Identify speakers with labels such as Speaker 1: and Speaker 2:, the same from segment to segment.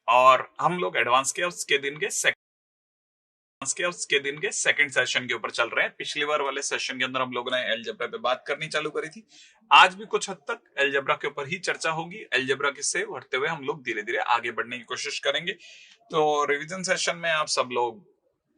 Speaker 1: और हम लोग एडवांस के उसके दिन के सेकंड सेशन के ऊपर चल रहे हैं। पिछली बार वाले सेशन के अंदर हम लोगों ने एलजेब्रा पे बात करनी चालू करी थी। आज भी कुछ हद तक एलजेब्रा के ऊपर ही चर्चा होगी। एलजेब्रा से बढ़ते हुए हम लोग धीरे धीरे आगे बढ़ने की कोशिश करेंगे। तो रिवीजन सेशन में आप सब लोग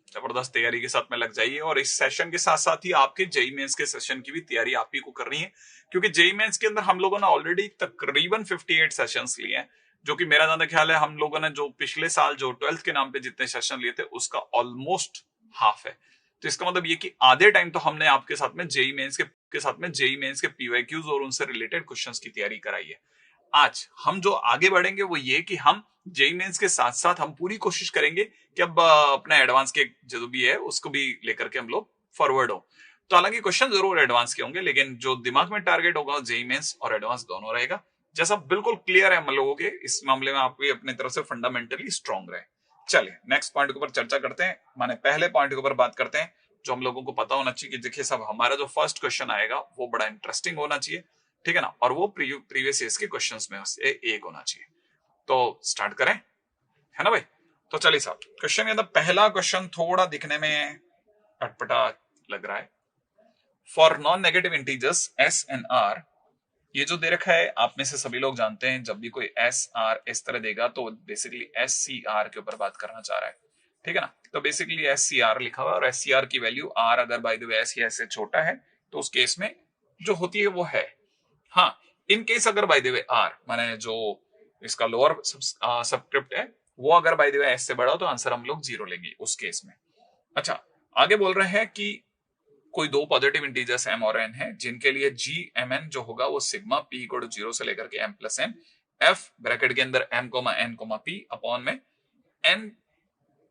Speaker 1: जबरदस्त तैयारी के साथ में लग जाइए, और इस सेशन के साथ साथ ही आपके जेई मेंस के सेशन की भी तैयारी आप ही को करनी है, क्योंकि जेई मेंस के अंदर हम लोगों ने ऑलरेडी तकरीबन 58 सेशंस लिए हैं, जो कि मेरा ज्यादा ख्याल है हम लोगों ने जो पिछले साल जो 12th के नाम पे जितने सेशन लिए थे उसका ऑलमोस्ट हाफ है। तो इसका मतलब ये कि आधे टाइम तो हमने आपके साथ में जेई मेंस के पीवाईक्यूज और उनसे रिलेटेड क्वेश्चंस की तैयारी कराई है। आज हम जो आगे बढ़ेंगे वो ये कि हम जेई मेंस के साथ साथ हम पूरी कोशिश करेंगे कि अब अपना एडवांस के जो भी है उसको भी लेकर के हम लोग फॉरवर्ड हो। तो हालांकि क्वेश्चन जरूर एडवांस के होंगे, लेकिन जो दिमाग में टारगेट होगा जेई मेंस और एडवांस दोनों रहेगा। जैसा बिल्कुल क्लियर है हम लोगों के इस मामले में, आप भी अपनी तरफ से फंडामेंटली स्ट्रांग रहे। चलिए नेक्स्ट पॉइंट के ऊपर चर्चा करते हैं, माने पहले पॉइंट के ऊपर बात करते हैं जो हम लोगों को पता होना चाहिए कि देखिए सब हमारा जो फर्स्ट क्वेश्चन आएगा वो बड़ा इंटरेस्टिंग होना चाहिए, ठीक है ना, और वो प्रीवियस ईयर्स के क्वेश्चंस में से एक होना चाहिए। तो स्टार्ट करें, है ना भाई। तो चलिए साहब, क्वेश्चन के अंदर पहला क्वेश्चन थोड़ा दिखने में अटपटा लग रहा है। For non negative integers S and R, ये जो दे रखा है आप में से सभी लोग जानते हैं जब भी कोई एस आर इस तरह देगा तो बेसिकली एस सी आर के ऊपर बात करना चाह रहा है, ठीक है ना। तो बेसिकली एस सी आर लिखा हुआ है और एस सी आर की वैल्यू आर अगर बाय द वे एस या ऐसे छोटा है तो उस केस में जो होती है वो है। हाँ, इन केस अगर बाय द वे आर माने जो इसका लोअर सबस्क्रिप्ट है वो अगर बाय द वे एस से बड़ा हो तो आंसर हम लोग 0 लेंगे उस केस में। अच्छा, आगे बोल रहे हैं कि कोई दो पॉजिटिव इंटीजर्स एम और एन है जिनके लिए जी एम एन जो होगा वो सिग्मा पी इक्वल टू 0 से लेकर के M plus N F bracket के अंदर M comma N comma P upon में N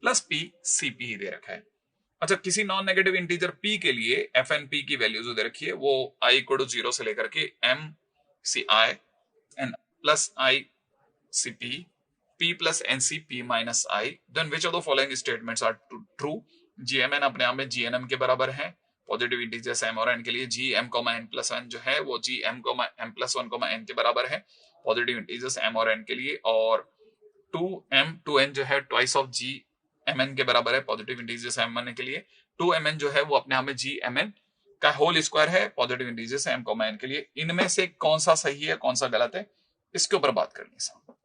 Speaker 1: plus P C P दे रखा है। अच्छा, किसी नॉन नेगेटिव इंटीजर p के लिए एफ एन पी की वैल्यू जो दे रखी है वो i इक्वल टू 0 से लेकर के m C I N plus I C P p plus N C P minus I, then which of the following statements are true. gmn अपने आप में gnm के बराबर है। पॉजिटिव इंटीजर्स m और n के लिए gm n प्लस n जो है वो gm m प्लस 1 n के बराबर है पॉजिटिव इंटीजर्स m और n के लिए, और 2m 2n जो है ट्वाइस ऑफ g mn के बराबर है पॉजिटिव इंटीजर्स mn के लिए। 2mn जो है वो अपने आप में gmn का होल स्क्वायर है पॉजिटिव इंटीजर्स m n के लिए। इनमें से कौन सा सही है कौन सा गलत है इसके ऊपर बात करनी है।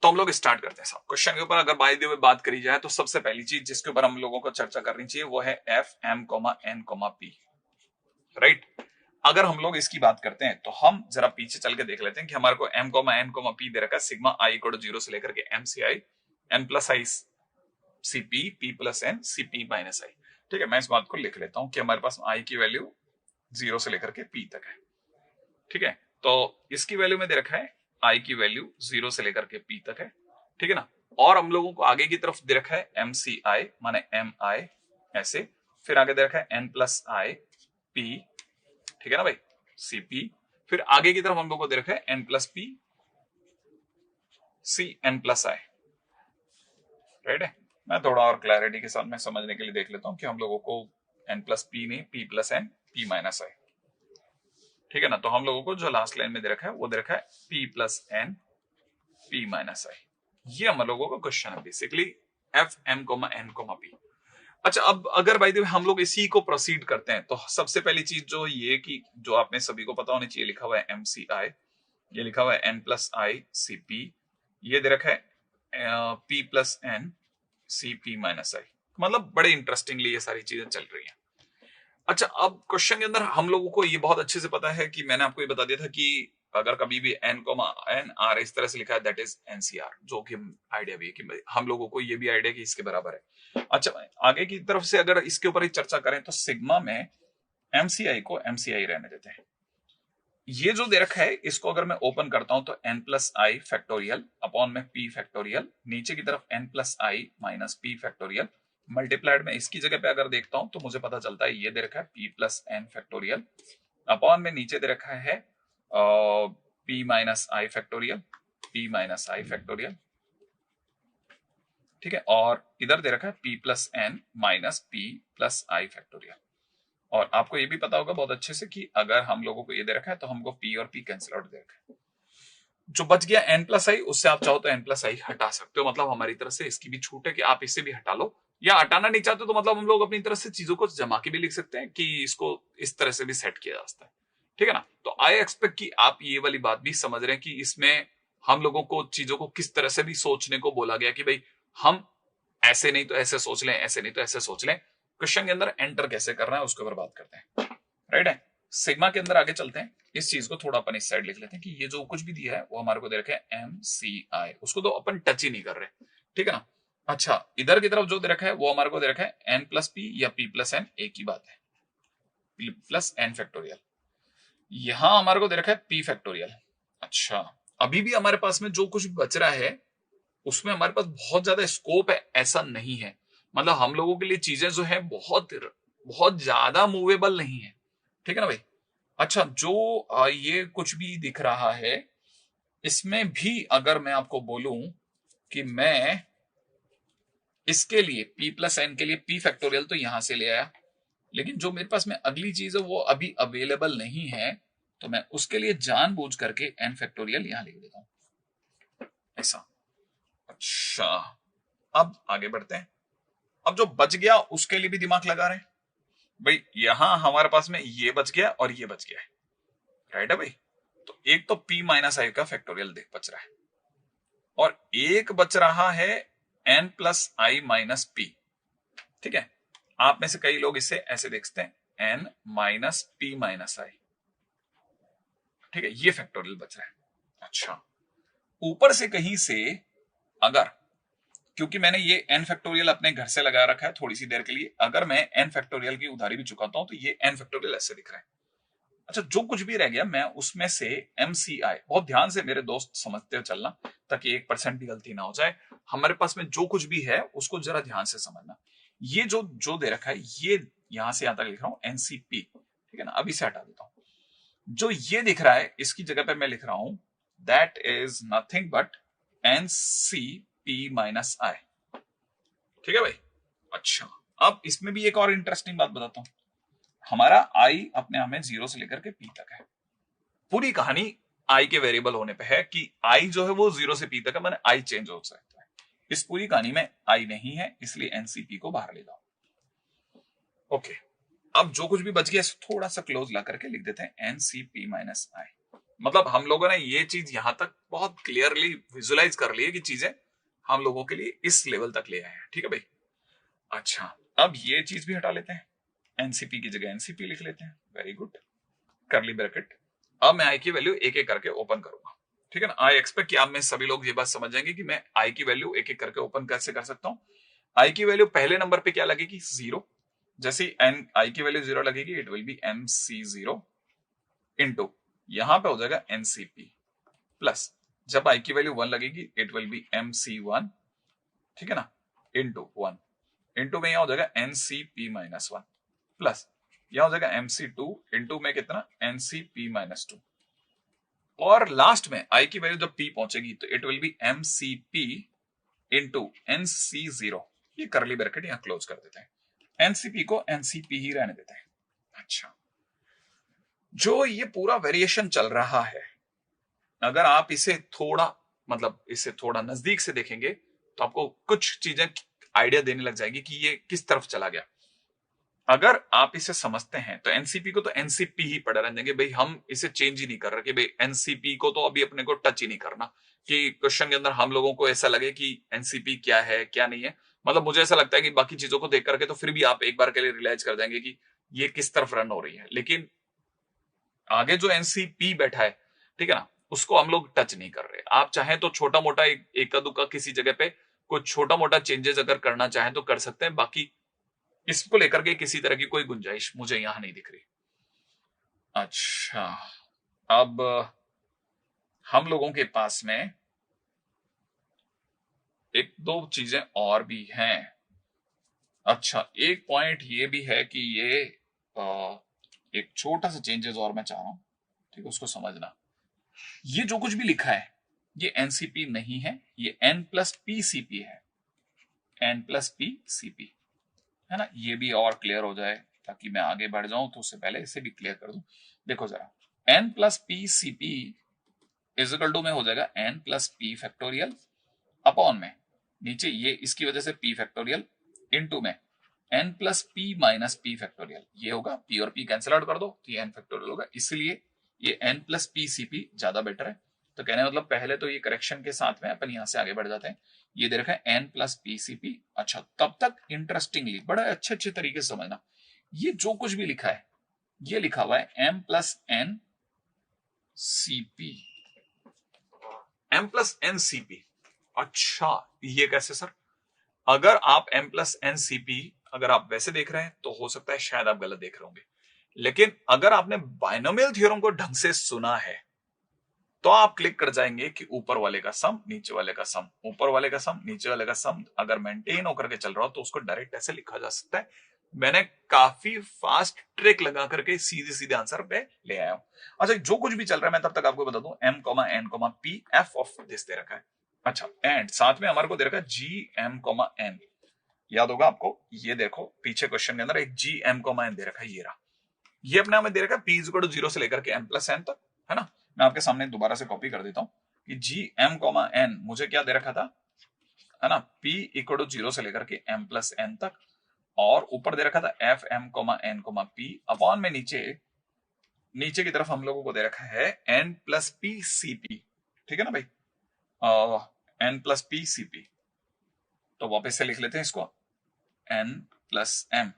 Speaker 1: तो हम लोग स्टार्ट करते हैं साहब क्वेश्चन के ऊपर। अगर बाय द वे बात करी जाए तो सबसे पहली चीज जिसके ऊपर हम लोगों को चर्चा करनी चाहिए वो है F M N P, right. अगर हम लोग इसकी बात करते हैं तो हम जरा पीछे चल के देख लेते हैं कि हमारे को एम एन पी दे रखा है सिग्मा आई इक्वल टू 0 से लेकर के M C I N plus I C P P plus N C P minus I, ठीक है। मैं इस बात को लिख लेता हूं कि हमारे पास आई की वैल्यू 0 से लेकर के पी तक है, ठीक है। तो इसकी वैल्यू में दे रखा है आई की वैल्यू 0 से लेकर के पी तक है, ठीक है ना। और हम लोगों को आगे की तरफ दे रखा है एम सी आई माने एम आई ऐसे, फिर आगे दे रखा है एन प्लस आई पी, ठीक है ना भाई, सी पी, फिर आगे की तरफ हम लोग को दे रखा है N plus P C N plus I, right है। मैं थोड़ा और क्लैरिटी के साथ में समझने के लिए देख लेता हूं कि हम लोगों को एन प्लस पी नहीं P plus N P minus I, ठीक है ना। तो हम लोगों को जो लास्ट लाइन में दे रखा है वो दे रखा है p plus N P minus I. ये हम लोगों का क्वेश्चन है basically F M comma N comma P. अच्छा, अब अगर बाय द वे हम लोग इसी को प्रोसीड करते हैं तो सबसे पहली चीज जो ये कि जो आपने सभी को पता होनी चाहिए, लिखा हुआ है एम सी आई, ये लिखा हुआ है N plus I C P, ये दे रखा है P plus N C P minus I. मतलब बड़े इंटरेस्टिंगली ये सारी चीजें चल रही हैं। अच्छा, अब क्वेश्चन के अंदर हम लोगों को ये बहुत अच्छे से पता है कि मैंने आपको ये बता दिया था कि अगर कभी भी एन एन आर इस तरह से लिखा है दैट इज एनसीआर, जो कि आइडिया भी है कि हम लोगों को ये भी आइडिया कि इसके बराबर है। अच्छा, आगे की तरफ से अगर इसके ऊपर ही चर्चा करें तो सिग्मा में एमसीआई को एमसीआई रहने देते हैं। ये जो दे रखा है इसको अगर मैं ओपन करता हूं तो N plus I factorial upon में पी फैक्टोरियल, नीचे की तरफ एन प्लस आई माइनस पी फैक्टोरियल मल्टीप्लाइड में इसकी जगह पे अगर देखता हूं तो मुझे पता चलता है ये दे रखा है P plus N factorial upon में नीचे दे रखा है P minus I factorial P minus I factorial, ठीक है। और इधर दे रखा है P plus N minus P plus I factorial. और आपको ये भी पता होगा बहुत अच्छे से कि अगर हम लोगों को ये दे रखा है तो हमको p और p कैंसिल आउट दे रखा है। जो बच गया n प्लस आई, उससे आप चाहो तो n प्लस आई हटा सकते हो। मतलब हमारी तरफ से इसकी भी छूट है कि आप इसे भी हटा लो, या हटाना नहीं चाहते तो मतलब हम लोग अपनी तरफ से चीजों को जमा के भी लिख सकते हैं कि इसको इस तरह से भी सेट किया जा सकता है, ठीक है ना। तो आई एक्सपेक्ट कि आप ये वाली बात भी समझ रहे हैं कि इसमें हम लोगों को चीजों को किस तरह से भी सोचने को बोला गया कि भाई हम ऐसे नहीं तो ऐसे सोच लें, ऐसे नहीं तो ऐसे सोच लें। क्वेश्चन के अंदर एंटर कैसे करना है उसके ऊपर बात करते हैं, राइट है। सिग्मा के अंदर आगे चलते हैं, इस चीज को थोड़ा अपन इस साइड लिख लेते हैं कि ये जो कुछ भी दिया है वो हमारे को दे रखा है MCI, उसको तो अपन टच ही नहीं कर रहे, ठीक है ना। अच्छा, इधर की तरफ जो दे रखा है वो हमारे को दे रखा है n प्लस पी या p प्लस एन, एक ही बात है, p प्लस एन फैक्टोरियल। यहां हमारे को दे रखा है p फैक्टोरियल। अच्छा, अभी भी हमारे पास में जो कुछ बच रहा है उसमें हमारे पास बहुत ज्यादा स्कोप है ऐसा नहीं है। मतलब हम लोगों के लिए चीजें जो है बहुत बहुत ज्यादा मूवेबल नहीं है, ठीक है ना भाई। अच्छा, जो ये कुछ भी दिख रहा है इसमें भी अगर मैं आपको बोलूं कि मैं इसके लिए p प्लस एन के लिए p फैक्टोरियल तो यहां से ले आया, लेकिन जो मेरे पास में अगली चीज है वो अभी अवेलेबल नहीं है, तो मैं उसके लिए जानबूझ करके n फैक्टोरियल यहां लिख देता हूं, ऐसा। अच्छा, अब आगे बढ़ते हैं। अब जो बच गया उसके लिए भी दिमाग लगा रहे हैं भाई। यहां हमारे पास में ये बच गया और ये बच गया है, राइट है भाई। तो एक तो p माइनस आई का फैक्टोरियल देख बच रहा है, और एक बच रहा है n प्लस आई माइनस पी, ठीक है। आप में से कई लोग इसे ऐसे देखते हैं n minus P minus I, ठीक है, ये फैक्टोरियल बच रहा है। अच्छा, ऊपर से कहीं से अगर, क्योंकि मैंने ये n फैक्टोरियल अपने घर से लगा रखा है थोड़ी सी देर के लिए, अगर मैं n फैक्टोरियल की उधारी भी चुकाता हूं तो ये n फैक्टोरियल ऐसे दिख रहा है। अच्छा, जो कुछ भी रह गया मैं उसमें से MCI, बहुत ध्यान से मेरे दोस्त समझते हुए चलना ताकि 1% भी गलती ना हो जाए। हमारे पास में जो कुछ भी है उसको जरा ध्यान से समझना। ये जो जो दे रखा है ये यहां से यहां तक लिख रहा हूं NCP, ठीक है ना। अभी से हटा देता हूं, जो ये दिख रहा है इसकी जगह पे मैं लिख रहा हूं that is nothing but NCP minus I, ठीक है भाई। अच्छा, अब इसमें भी एक और इंटरेस्टिंग बात बताता हूं। हमारा आई अपने आप में 0 से लेकर के p तक है। पूरी कहानी आई के वेरिएबल होने पे है कि आई जो है वो 0 से p तक है, मैंने आई चेंज हो सकता है। इस पूरी कहानी में आई नहीं है, इसलिए एनसीपी को बाहर ले जाओ। ओके, अब जो कुछ भी बच गया थोड़ा सा क्लोज ला करके लिख देते हैं एनसीपी माइनस आई। मतलब हम लोगों ने ये चीज यहां तक बहुत क्लियरली विजुलाइज कर ली है कि चीजें हम लोगों के लिए इस लेवल तक ले आए हैं, ठीक है भाई। अच्छा, अब ये चीज भी हटा लेते हैं, एनसीपी की जगह एनसीपी लिख लेते हैं, वेरी गुड, करली ब्रैकेट। अब मैं आई की वैल्यू एक एक करके ओपन करूंगा, ठीक है ना। आई एक्सपेक्ट कि आप में सभी लोग ये बात समझ जाएंगे कि मैं आई की वैल्यू एक एक करके ओपन कैसे कर सकता हूं। आई की वैल्यू पहले नंबर पे क्या लगेगी, 0। जैसे एन आई की वैल्यू 0 लगेगी it will be MC0 into यहां पे हो जाएगा NCP, प्लस जब आई की वैल्यू 1 लगेगी इट विल बी MC1, ठीक है ना, इंटू 1 इंटू में यहां हो जाएगा NCP माइनस 1, प्लस यहां हो जाएगा MC2 इंटू में कितना NCP माइनस 2, और लास्ट में आई की वैल्यू जब p पहुंचेगी तो it will be MCP into NC0। ये करली ब्रैकेट यहां क्लोज कर देते हैं, एनसीपी को एनसीपी ही रहने देते हैं। अच्छा, जो ये पूरा वेरिएशन चल रहा है, अगर आप इसे थोड़ा मतलब इसे थोड़ा नजदीक से देखेंगे तो आपको कुछ चीजें आइडिया देने लग जाएगी कि ये किस तरफ चला गया। अगर आप इसे समझते हैं तो एनसीपी को तो एनसीपी ही पड़े रहने देंगे भाई, हम इसे चेंज ही नहीं कर रहे कि भाई एनसीपी को तो अभी अपने को टच ही नहीं करना, कि क्वेश्चन के अंदर हम लोगों को ऐसा लगे कि एनसीपी क्या है क्या नहीं है। मतलब मुझे ऐसा लगता है कि बाकी चीजों को देख करके तो फिर भी आप एक बार के लिए रियलाइज कर जाएंगे कि ये किस तरफ रन हो रही है, लेकिन आगे जो एनसीपी बैठा है, ठीक है ना, उसको हम लोग टच नहीं कर रहे। आप चाहें तो छोटा मोटा एक दुक्का किसी जगह पे कुछ छोटा मोटा चेंजेस अगर करना चाहें तो कर सकते हैं, बाकी इसको लेकर के किसी तरह की कोई गुंजाइश मुझे यहां नहीं दिख रही। अच्छा, अब हम लोगों के पास में एक दो चीजें और भी हैं। अच्छा, एक पॉइंट ये भी है कि ये एक छोटा सा चेंजेस और मैं चाह रहा हूं, ठीक है, उसको समझना। ये जो कुछ भी लिखा है ये एनसीपी नहीं है, ये N प्लस PCP है, N प्लस PCP है ना। ये भी और क्लियर हो जाए ताकि मैं आगे बढ़ जाऊं तो उससे पहले इसे भी क्लियर कर दूं। देखो जरा, N plus PCP is equal to में हो जाएगा n plus P factorial upon में नीचे ये इसकी वजह से p फैक्टोरियल इनटू में n plus P minus P factorial, ये होगा p और p कैंसिल आउट कर दो तो ये n फैक्टोरियल होगा, इसलिए ये n plus P C P ज्यादा बेटर है। तो कहने मतलब पहले तो ये करेक्शन के साथ में अपन यहां से आगे बढ़ जाते हैं। ये दे रखा है n plus P C P. अच्छा, तब तक इंटरेस्टिंगली बड़ा अच्छे अच्छे तरीके से समझना, ये जो कुछ भी लिखा है ये लिखा हुआ है m plus N C P, m plus N C P. अच्छा, ये कैसे सर? अगर आप m plus N C P अगर आप वैसे देख रहे हैं तो हो सकता है शायद आप गलत देख रहे होंगे, लेकिन अगर आपने बाइनोमियल थ्योरम को ढंग से सुना है तो आप क्लिक कर जाएंगे कि ऊपर वाले का सम नीचे वाले का सम, ऊपर वाले का सम नीचे वाले का सम अगर मेंटेन होकर के चल रहा हो तो उसको डायरेक्ट ऐसे लिखा जा सकता है। मैंने काफी फास्ट ट्रिक लगा करके सीधे सीधे आंसर पे ले आया हूं। अच्छा, जो कुछ भी चल रहा है मैं तब तक आपको बता दूं, m n p f of this they रखा है। अच्छा, एंड साथ में हमारे को दे रखा है g m n, याद होगा आपको, ये देखो पीछे क्वेश्चन के अंदर एक g m n दे रखा है, ये रहा, ये अपने हमें दे रखा है p इक्वल टू 0 से लेकर के m प्लस n तक, है ना। मैं आपके सामने दोबारा से कॉपी कर देता हूं कि g m n मुझे क्या दे रखा था, है ना, p इक्वल टू 0 से लेकर के m प्लस n तक, और ऊपर दे रखा था f m n p upon में नीचे की तरफ हम लोगों को दे रखा है n plus P C P, ठीक है ना भाई, n plus P C P. तो वापस से लिख लेते हैं इसको, n plus m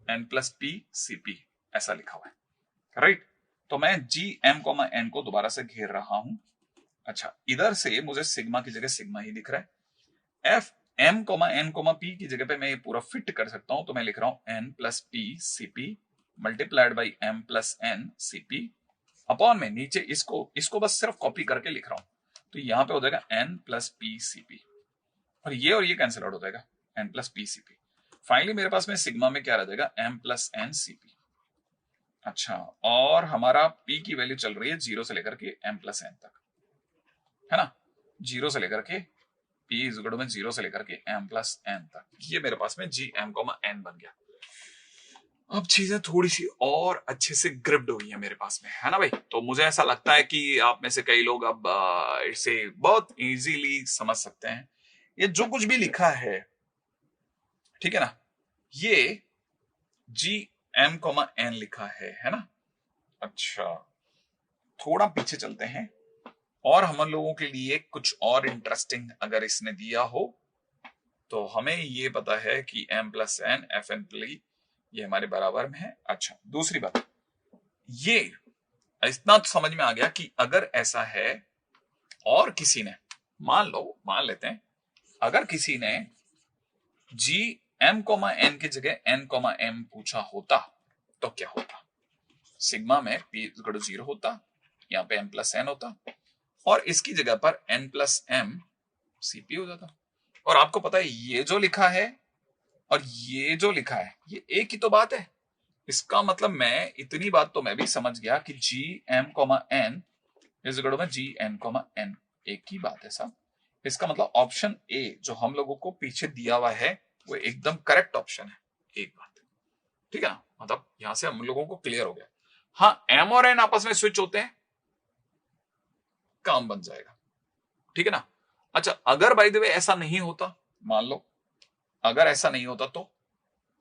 Speaker 1: n plus P C P ऐसा लिखा हुआ है, राइट। तो मैं g m n को दोबारा से घेर रहा हूं। अच्छा, इधर से मुझे सिग्मा की जगह सिग्मा ही दिख रहा है, f m n p की जगह पे मैं ये पूरा फिट कर सकता हूं, तो मैं लिख रहा हूं n plus P C P multiplied by m plus n C P upon में नीचे इसको बस सिर्फ कॉपी करके लिख रहा हूं, तो यहां पे हो जाएगा n plus P C P, और ये कैंसिल आउट हो जाएगा n plus P C P. Finally मेरे पास में सिग्मा में क्या रह जाएगा, m plus N C P. अच्छा, और हमारा p की वैल्यू चल रही है 0 से लेकर के m प्लस n तक, है ना, 0 से लेकर के p इज इक्वल टू में 0 से लेकर के m प्लस n तक, ये मेरे पास में g m n बन गया। अब चीजें थोड़ी सी और अच्छे से ग्रिप्ड हुई है मेरे पास में, है ना भाई। तो मुझे ऐसा लगता है कि आप में से कई लोग अब इसे बहुत इजीली समझ सकते हैं। ये जो कुछ भी लिखा है, ठीक है ना, ये जी m n लिखा है ना। अच्छा, थोड़ा पीछे चलते हैं और हम लोगों के लिए कुछ और इंटरेस्टिंग अगर इसने दिया हो तो हमें ये पता है कि m plus N F N प्ली ये हमारे बराबर में है। अच्छा, दूसरी बात, ये इतना तो समझ में आ गया कि अगर ऐसा है और किसी ने मान लेते हैं अगर किसी ने g m n की जगह n m पूछा होता तो क्या होता, सिग्मा में p 0 होता, यहाँ पे m प्लस n होता, और इसकी जगह पर n प्लस m cp हो जाता। और आपको पता है ये जो लिखा है और ये जो लिखा है ये एक ही तो बात है। इसका मतलब मैं इतनी बात तो मैं भी समझ गया कि g m n is equal to में g n n एक ही बात है साहब। इसका मतलब ऑप्शन ए जो हम लोगों को पीछे दिया हुआ है वो एकदम करेक्ट ऑप्शन है, एक बात, ठीक है ना। मतलब यहां से हम लोगों को क्लियर हो गया। हाँ, m और n आपस में स्विच होते हैं, काम बन जाएगा, ठीक है ना। अच्छा, अगर बाय द वे ऐसा नहीं होता, मान लो अगर ऐसा नहीं होता तो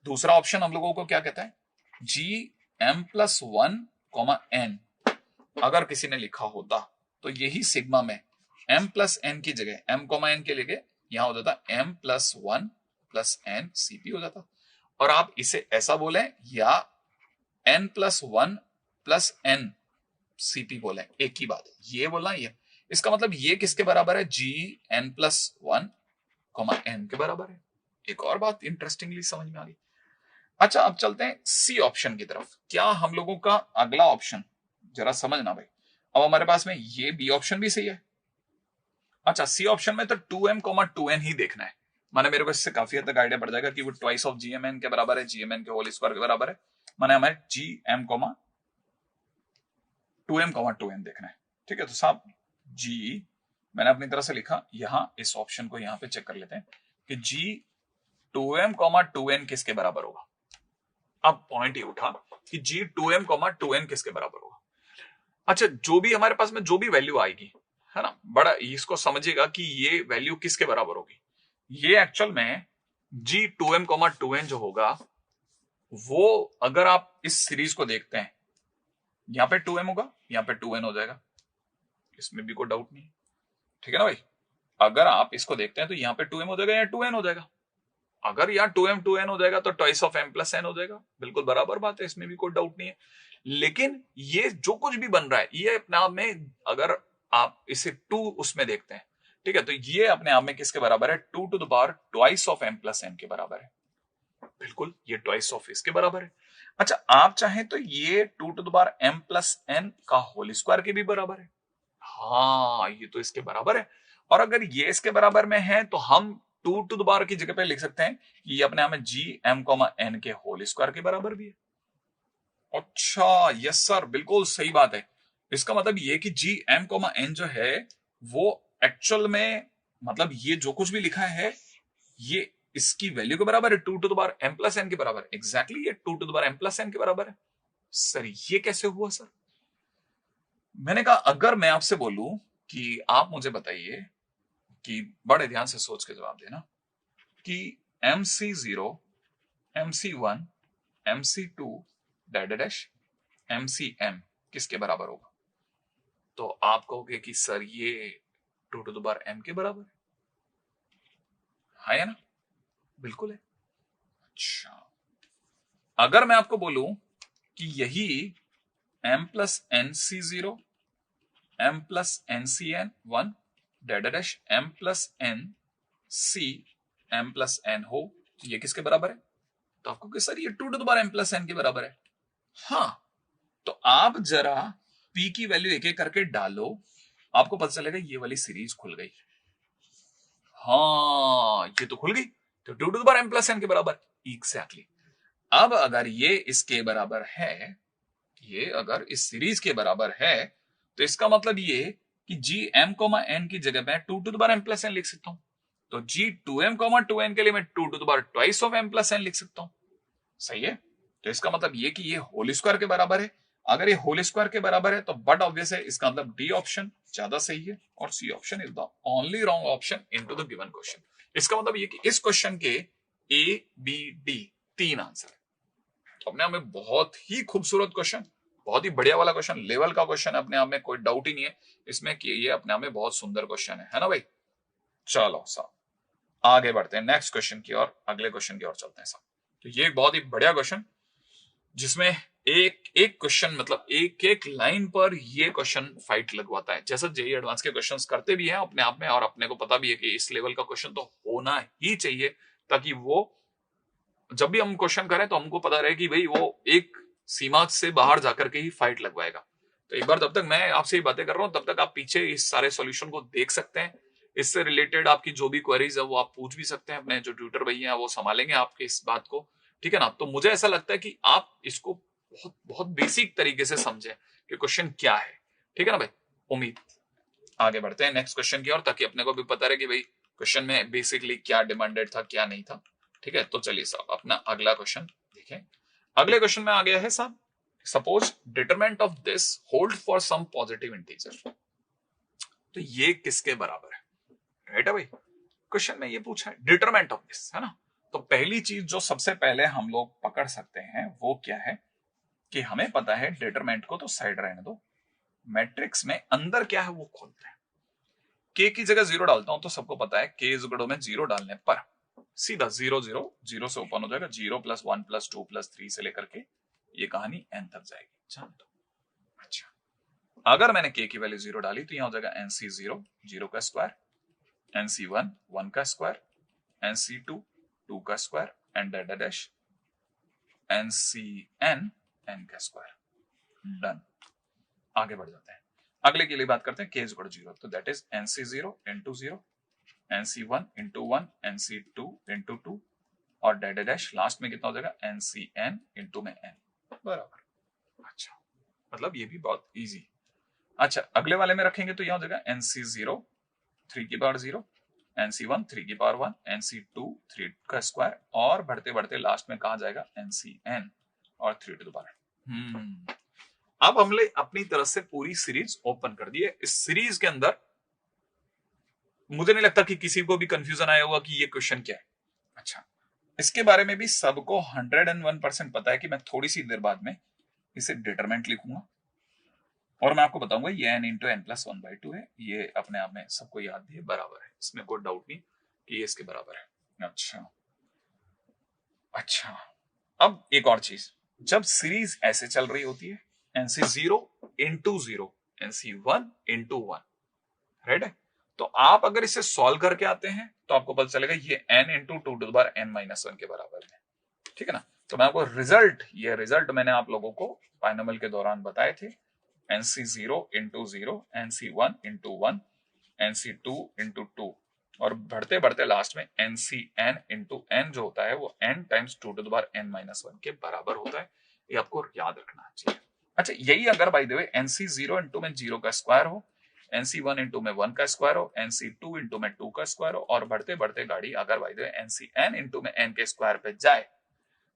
Speaker 1: दूसरा ऑप्शन हम लोगों को क्या कहता है, g m प्लस 1 n अगर किसी ने लिखा होता तो यही सिग्मा में m प्लस n की जगह m n के लिए यहां हो जाता m plus 1 plus n cp हो जाता। और आप इसे ऐसा बोले या n plus 1 plus n cp बोले, एक ही बात है, ये बोलना ये। इसका मतलब ये किसके बराबर है, g n प्लस 1 n के बराबर है। एक और बात इंटरेस्टिंगली समझ में आ गई। अच्छा, अब चलते हैं सी ऑप्शन की तरफ। क्या हम लोगों का अगला ऑप्शन जरा समझना भाई, अब हमारे पास में ये बी ऑप्शन भी सही है। अच्छा, सी ऑप्शन में तो 2m 2n ही देखना है, माने मेरे को इससे काफी हद तक आइडिया पड़ जाएगा कि वो ट्वाइस ऑफ gmn के बराबर है, gmn के होल स्क्वायर के बराबर है, माने हमें gm 2m 2n देखना है, ठीक है। तो साहब g मैंने अपनी तरह से लिखा, यहां इस ऑप्शन को यहां पे चेक कर लेते हैं कि g 2m 2n किसके बराबर होगा। अब पॉइंट ये उठा कि g 2m 2n किसके बराबर होगा। अच्छा, जो भी हमारे पास में जो भी वैल्यू आएगी, है ना। बड़ा इसको समझिएगा कि ये वैल्यू किसके बराबर होगी। ये एक्चुअल में G2m, 2n जो होगा वो, अगर आप इस सीरीज को देखते हैं, यहाँ पे 2m होगा, यहाँ पे 2n हो जाएगा, इसमें भी कोई डाउट नहीं, ठीक है ना भाई। अगर आप इसको देखते हैं तो यहाँ पे 2m हो जाएगा, यहाँ 2n हो जाएगा। अगर यहाँ 2m 2n हो जाएगा तो twice of m plus n हो जाएगा, बिल्कुल बराबर बात है, इसमें भी कोई डाउट नहीं है। लेकिन ये जो कुछ भी बन रहा है ये अपने आप में, अगर आप इसे 2 उसमें देखते हैं, ठीक है, तो ये अपने आप में किसके बराबर है, 2 to the power twice of m plus n के बराबर है। बिल्कुल ये ट्वाइस ऑफ इसके बराबर है। अच्छा, आप चाहें तो ये 2 to the power m plus n का होल स्क्वायर के भी बराबर है। हाँ, ये तो इसके बराबर है। और अगर ये इसके बराबर में है तो हम 2 टू द पावर की जगह पे लिख सकते हैं कि ये अपने आप में gm, n के होल स्क्वायर के बराबर भी है। अच्छा, यस सर, बिल्कुल सही बात है। इसका मतलब ये कि gm, n जो है वो एक्चुअल में, मतलब ये जो कुछ भी लिखा है ये इसकी वैल्यू के बराबर है, 2 to the power m plus n के बराबर। एग्जैक्टली, ये 2 to the power m plus n के बराबर है। सर ये कैसे हुआ सर? मैंने कहा अगर मैं आपसे बोलूं कि आप मुझे बताइए, कि बड़े ध्यान से सोच के जवाब देना, कि MC0, MC1, MC2 dash MCm किसके बराबर होगा, तो आप कहोगे कि सर ये 2 टू द पावर m के बराबर है ना? बिल्कुल है। अच्छा, अगर मैं आपको बोलूं कि यही m plus NC0, m plus NCn1 dash m plus NC m plus n हो, तो ये किसके बराबर है, तो आपको कि सर ये 2 to the power m plus n के बराबर है। हाँ, तो आप जरा p की वैल्यू एक एक करके डालो, आपको पता चलेगा ये वाली सीरीज खुल गई। हाँ, ये तो खुल गई, तो 2 to the power m plus n के बराबर। एग्जैक्टली। अब अगर ये इसके बराबर है, ये अगर इस सीरीज के बराबर है, तो इसका मतलब ये कि gm, n की जगह मैं 2 to the power m plus n लिख सकता हूं। तो G2m, 2n के लिए मैं 2 to the power twice of m plus n लिख सकता हूं। सही है। तो इसका मतलब ये कि ये होल स्क्वायर के बराबर है। अगर ये होल स्क्वायर के बराबर है तो बट ऑब्वियस है, इसका मतलब डी ऑप्शन ज्यादा सही है और C option is the only wrong option into the given question. इसका मतलब ये कि इस क्वेश्चन के ए, बी, डी 3 आंसर है। तो अपने आप में बहुत ही खूबसूरत क्वेश्चन, बहुत ही बढ़िया वाला क्वेश्चन, लेवल का क्वेश्चन, अपने आप में कोई डाउट ही नहीं है इसमें कि ये अपने आप में बहुत सुंदर क्वेश्चन है ना भाई। चलो साहब आगे बढ़ते हैं नेक्स्ट क्वेश्चन की ओर, अगले क्वेश्चन की ओर चलते हैं साहब। तो ये एक बहुत ही बढ़िया क्वेश्चन, जिसमें एक एक क्वेश्चन, मतलब एक एक लाइन पर ये क्वेश्चन फाइट लगवाता है, जैसा जेईई एडवांस के क्वेश्चंस करते भी हैं अपने आप में, और अपने को पता भी है कि इस लेवल का क्वेश्चन तो होना ही चाहिए, ताकि वो जब भी हम क्वेश्चन करें तो हमको पता रहे कि भाई वो एक सीमा से बाहर जाकर के ही फाइट लगवाएगा। तो एक बार जब तक मैं आपसे ये बातें कर रहा हूं तब तक आप पीछे इस सारे सॉल्यूशन को देख सकते हैं। इससे रिलेटेड आपकी जो भी क्वेरीज है वो आप पूछ भी सकते हैं, अपने जो ट्यूटर भैया हैं वो संभालेंगे आपके इस बात को, ठीक है ना। तो मुझे ऐसा लगता है कि आप इसको बहुत बहुत बेसिक तरीके से समझें कि क्वेश्चन क्या है, ठीक है ना भाई। उम्मीद, आगे बढ़ते हैं नेक्स्ट क्वेश्चन की ओर, ताकि अपने को भी पता रहे कि भाई क्वेश्चन में बेसिकली क्या डिमांडेड था क्या नहीं था, ठीक है। तो चलिए साहब अपना अगला क्वेश्चन देखें। अगले क्वेश्चन में आ गया है साहब, suppose determinant of this hold for some positive integer. तो ये किसके बराबर है, राइट है भाई। क्वेश्चन में ये पूछा है डिटरमिनेंट ऑफ दिस, है ना। तो पहली चीज जो सबसे पहले हम लोग पकड़ सकते हैं वो क्या है, कि हमें पता है डिटरमिनेंट को तो साइड रहने दो, मैट्रिक्स में अंदर क्या है वो खोलते हैं। के की जगह 0 डालता हूं तो सबको पता है के जुगड़ों में 0 डालने पर सीधा 0 0 0 से ओपन हो जाएगा, 0 प्लस 1 प्लस 2 प्लस 3 से लेकर के ये कहानी n तक जाएगी, जान दो। अच्छा, अगर मैंने k की वैल्यू 0 डाली तो यहां हो जाएगा NC0 0 का स्क्वायर, NC1 1 का स्क्वायर, NC2 2 का square and dash NCn n का स्क्वायर। डन। आगे बढ़ जाते हैं, अगले के लिए बात करते हैं k इक्वल टू 0, तो that is NC0 into 0, NC1 into 1, NC2 into 2 और डैश लास्ट में कितना हो जाएगा NCn इंटू में n बराबर। अच्छा, मतलब ये भी बहुत इजी। अच्छा, अगले वाले में रखेंगे तो यहां हो जाएगा NC0 3 की पावर 0, NC1 3 की पावर 1, NC2 3 का स्क्वायर और बढ़ते बढ़ते लास्ट में कहा जाएगा NCn और 3 टू द पावर। अब हमने अपनी तरफ से पूरी सीरीज ओपन कर दी है। इस सीरीज के अंदर मुझे नहीं लगता कि किसी को भी कंफ्यूजन आया होगा कि ये क्वेश्चन क्या है। अच्छा, इसके बारे में भी सबको 101% पता है कि मैं थोड़ी सी देर बाद में इसे डिटरमिनेंट लिखूंगा और मैं आपको बताऊंगा ये n इंटू एन प्लस 1/2 है। ये अपने आप में सबको याद भी है, बराबर है, इसमें कोई डाउट नहीं कि ये इसके बराबर है। अच्छा, अब एक और चीज, जब सीरीज ऐसे चल रही होती है NC0 into 0, NC1 into 1, right है, तो आप अगर इसे सॉल्व करके आते हैं तो आपको पता चलेगा ये n इंटू 2n-1 के बराबर है। ठीक है ना, तो मैं आपको ये रिजल्ट मैंने आप लोगों को बाइनोमियल के दौरान बताए थे। NC0 into 0, NC1 into 1, NC2 into 2, और बढ़ते बढ़ते लास्ट में NCn इंटू n जो होता है वो n टाइम्स 2n-1 के बराबर होता है। ये आपको याद रखना चाहिए। अच्छा, यही अगर by the way NC0 into में 0 का स्क्वायर हो, NC1 इंटू में 1 का स्क्वायर हो, NC2 इंटू में 2 का स्क्वायर हो, और बढ़ते बढ़ते गाड़ी अगर by the way NCn into में n के स्क्वायर पे जाए,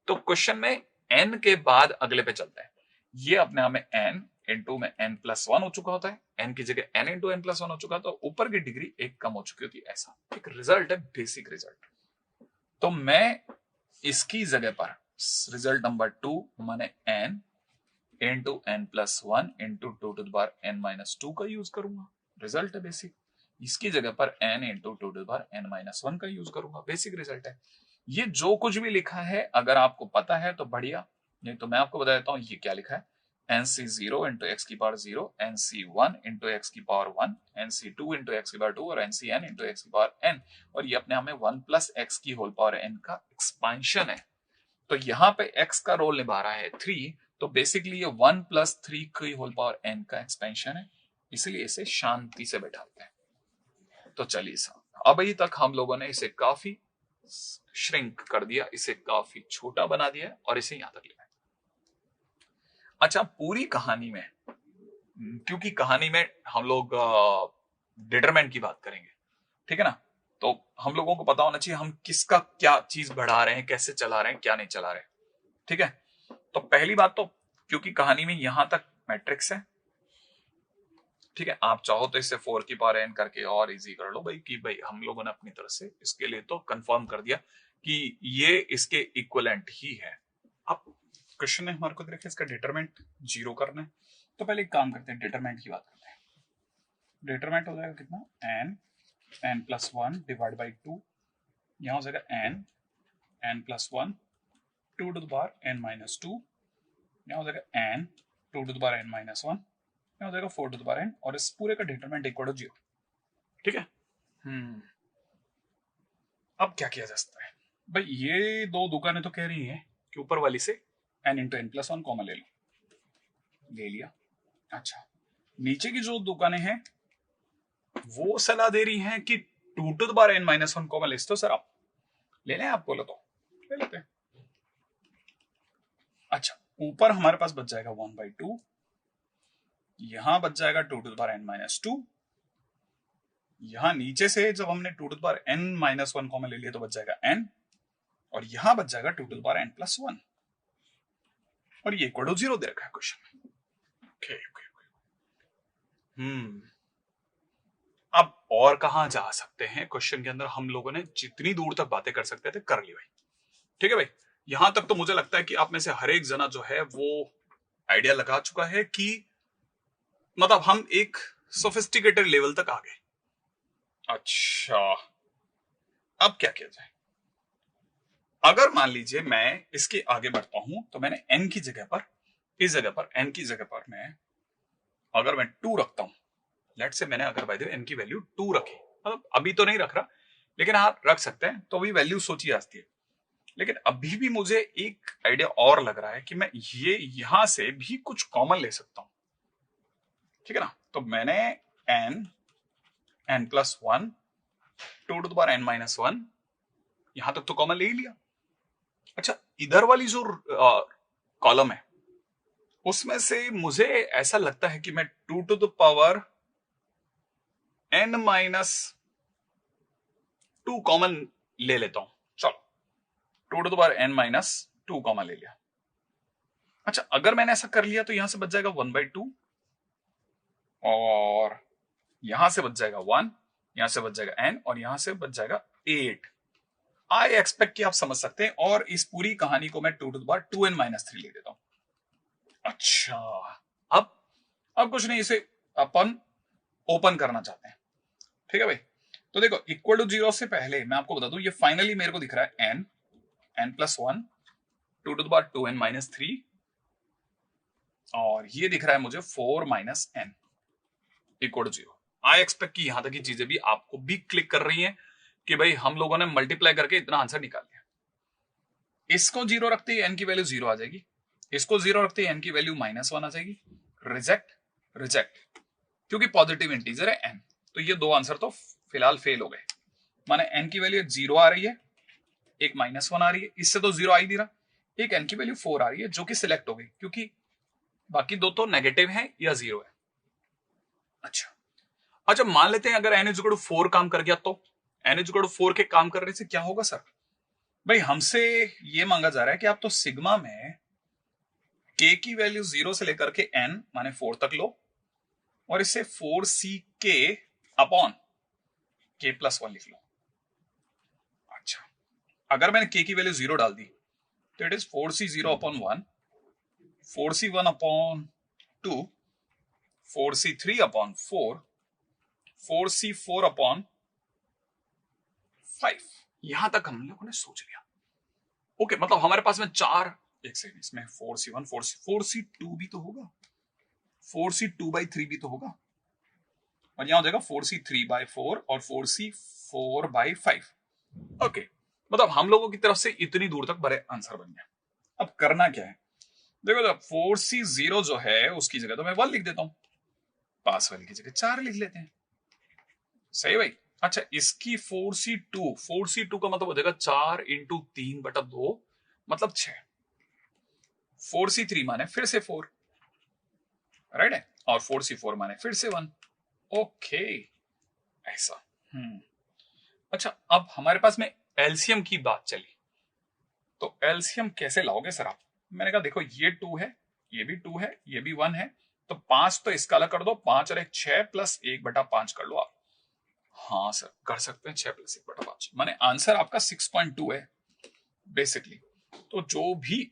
Speaker 1: तो क्वेश्चन में n के बाद अगले पे चलता है। ये अपने आप में n इंटू में n प्लस 1 हो चुका होता है, n की जगह n इंटू n प्लस 1 हो चुका, तो ऊपर की डिग्री एक कम हो चुकी होती है। ऐसा एक रिजल्ट है, बेसिक रिजल्ट। तो मैं इसकी जगह पर रिजल्ट नंबर 2 माने n into n plus 1 into 2n-2 का यूज करूंगा, रिजल्ट है बेसिक। इसकी जगह पर n इंटू 2n-1 का यूज करूंगा, बेसिक रिजल्ट है। ये जो कुछ भी लिखा है अगर आपको पता है तो बढ़िया, नहीं तो मैं आपको बता देता हूं ये क्या लिखा है। NC0 इंटू एक्स की पावर 0, NC1 इंटू एक्स की पावर 1, NC2 इंटू एक्स की पावर 2 और NCn इंटू एक्स की पावर n, और ये अपने आप में 1 प्लस एक्स की होल पावर n का एक्सपांशन है। तो यहाँ पे x का रोल निभा रहा है 3, तो बेसिकली ये 1 प्लस 3 की होल पावर n का एक्सपेंशन है, इसलिए इसे शांति से बैठाते हैं। तो चलिए साहब, अभी तक हम लोगों ने इसे काफी श्रिंक कर दिया, इसे काफी छोटा बना दिया और इसे यहां तक लिया। अच्छा, पूरी कहानी में, क्योंकि कहानी में हम लोग डिटरमिनेंट की बात करेंगे, ठीक है ना, तो हम लोगों को पता होना चाहिए हम किसका क्या चीज बढ़ा रहे हैं, कैसे चला रहे हैं, क्या नहीं चला रहे हैं। ठीक है, तो पहली बात तो, क्योंकि कहानी में यहां तक मैट्रिक्स है, ठीक है, आप चाहो तो इसे 4 की पावर n करके और इजी कर लो भाई, कि भाई हम लोगों ने अपनी तरफ से इसके लिए तो कंफर्म कर दिया कि ये इसके इक्विवेलेंट ही है। अब क्वेश्चन ने हमारे को दे रखा है इसका डिटरमिनेंट 0 करना है, तो पहले एक काम करते हैं, डिटरमिनेंट की बात करते हैं। डिटरमिनेंट हो जाएगा कितना, n प्लस 1 डिवाइड बाई 2, यहाँ हो जाएगा n plus 1 2 to the power n minus 2, यहाँ हो जाएगा n 2 to the power n minus 1, यहाँ हो जाएगा 4 टू द पावर n, और इस पूरे का डिटरमिनेंट इक्वल टू 0। ठीक है, अब क्या किया जा सकता है भाई, ये दो दुकानें तो कह रही हैं कि ऊपर वाली से n into n plus 1 common ले लो, ले लिया। अच्छा, नीचे की जो दुकानें हैं वो सलाह दे रही हैं कि 2 to the power n minus 1 common ले तो सर आप ले लें, आप बोलो तो ले लेते हैं। अच्छा, ऊपर हमारे पास बच जाएगा 1/2, यहां बच जाएगा 2 to the power n minus 2, यहां नीचे से जब हमने 2 to the power n minus 1 common ले लिया तो बच जाएगा n, और यहां बच जाएगा 2 to the power n plus 1, और ये इक्वल टू 0 दे रखा है क्वेश्चन। ओके ओके, अब और कहां जा सकते हैं क्वेश्चन के अंदर, हम लोगों ने जितनी दूर तक बातें कर सकते थे कर ली भाई। ठीक है भाई, यहां तक तो मुझे लगता है कि आप में से हर एक जना जो है वो आइडिया लगा चुका है कि मतलब हम एक सोफिस्टिकेटेड लेवल तक आ गए। अच्छा, अब क्या किया जाए, अगर मान लीजिए मैं इसके आगे बढ़ता हूं, तो मैंने n की जगह पर, इस जगह पर n की जगह पर मैं अगर मैं 2 रखता हूं, लेट से मैंने अगर बाय द वे n की वैल्यू 2 रखी, मतलब अभी तो नहीं रख रहा, लेकिन आप रख सकते हैं, तो भी वैल्यू सोची जाती है। लेकिन अभी भी मुझे एक आइडिया और लग रहा है कि मैं ये यहां से भी कुछ कॉमन ले सकता हूं। ठीक है ना, तो मैंने n plus 1 2 to the power n minus 1 यहां तक तो कॉमन ले ही लिया। अच्छा, इधर वाली जो कॉलम है उसमें से मुझे ऐसा लगता है कि मैं 2 to the power n minus 2 common ले लेता हूं। चलो, 2 to the power n minus 2 common ले लिया। अच्छा, अगर मैंने ऐसा कर लिया तो यहां से बच जाएगा 1/2, और यहां से बच जाएगा 1, यहां से बच जाएगा n और यहां से बच जाएगा 8। आई एक्सपेक्ट कि आप समझ सकते हैं, और इस पूरी कहानी को मैं 2 to the power 2n-3 लिख देता हूं। अच्छा, अब कुछ नहीं, इसे अपन ओपन करना चाहते हैं, ठीक है भाई। तो देखो, इक्वल टू 0 से पहले मैं आपको बता दूं, ये फाइनली मेरे को दिख रहा है n+1 2 to the power 2n-3, और ये दिख रहा है मुझे 4 - n equal to 0। I expect कि यहां तक की चीजें भी आपको भी क्लिक कर रही हैं कि भाई हम लोगों ने मल्टीप्लाई करके इतना आंसर निकाल लिया। इसको 0 रखते ही n की वैल्यू 0 आ जाएगी, इसको 0 रखते ही n की वैल्यू -1 आ जाएगी। रिजेक्ट रिजेक्ट, क्योंकि पॉजिटिव इंटीजर है n, तो ये दो आंसर तो फिलहाल फेल हो गए। माने n की वैल्यू 0 आ रही है, एक -1 आ रही है, इससे तो 0 आ ही नहीं रहा। एक n की वैल्यू 4 आ रही है जो कि सिलेक्ट हो गई, क्योंकि बाकी दो तो नेगेटिव है या 0 है। अच्छा, मान लेते हैं अगर n = 4 काम कर गया, तो n = 4 के काम करने से क्या होगा सर? भाई हमसे ये मांगा जा रहा है कि आप तो सिग्मा में k की वैल्यू 0 से लेकर के n माने 4 तक लो, और इसे 4ck अपॉन k+1 लिख लो। अच्छा, अगर मैंने k की वैल्यू 0 डाल दी तो it is 4c0/1, 4c1/2, 4c3/4, 4c4/5। यहां तक हम लोगों ने सोच लिया। ओके, मतलब हमारे पास में चार, एक सेकंड, इसमें 4c1 4c2 भी तो होगा, 4c2/3 भी तो होगा, और यहां हो जाएगा 4c3/4 और 4c4/5। ओके, मतलब हम लोगों की तरफ से इतनी दूर तक बड़े आंसर बन गया। अब करना क्या है, देखो, जब 4c0 जो है उसकी जगह तो मैं 1 लिख देता हूं, पास वाली की जगह 4 लिख लेते हैं। सही भाई। अच्छा, इसकी 4c2 का मतलब हो जाएगा 4 × 3/2, मतलब 6। 4c3 माने फिर से 4, राइट है, और 4c4 माने फिर से 1। ओके, ऐसा। अच्छा, अब हमारे पास में एलसीएम की बात चली, तो एलसीएम कैसे लाओगे सर आप? मैंने कहा देखो, ये 2 है, ये भी 2 है, ये भी 1 है, तो 5 तो इसका अलग कर दो, 5 और 1 6 + 1/5 कर लो आप। हाँ सर, कर सकते हैं, 6 + 1/5, माने आंसर आपका 6.2 है बेसिकली। तो जो भी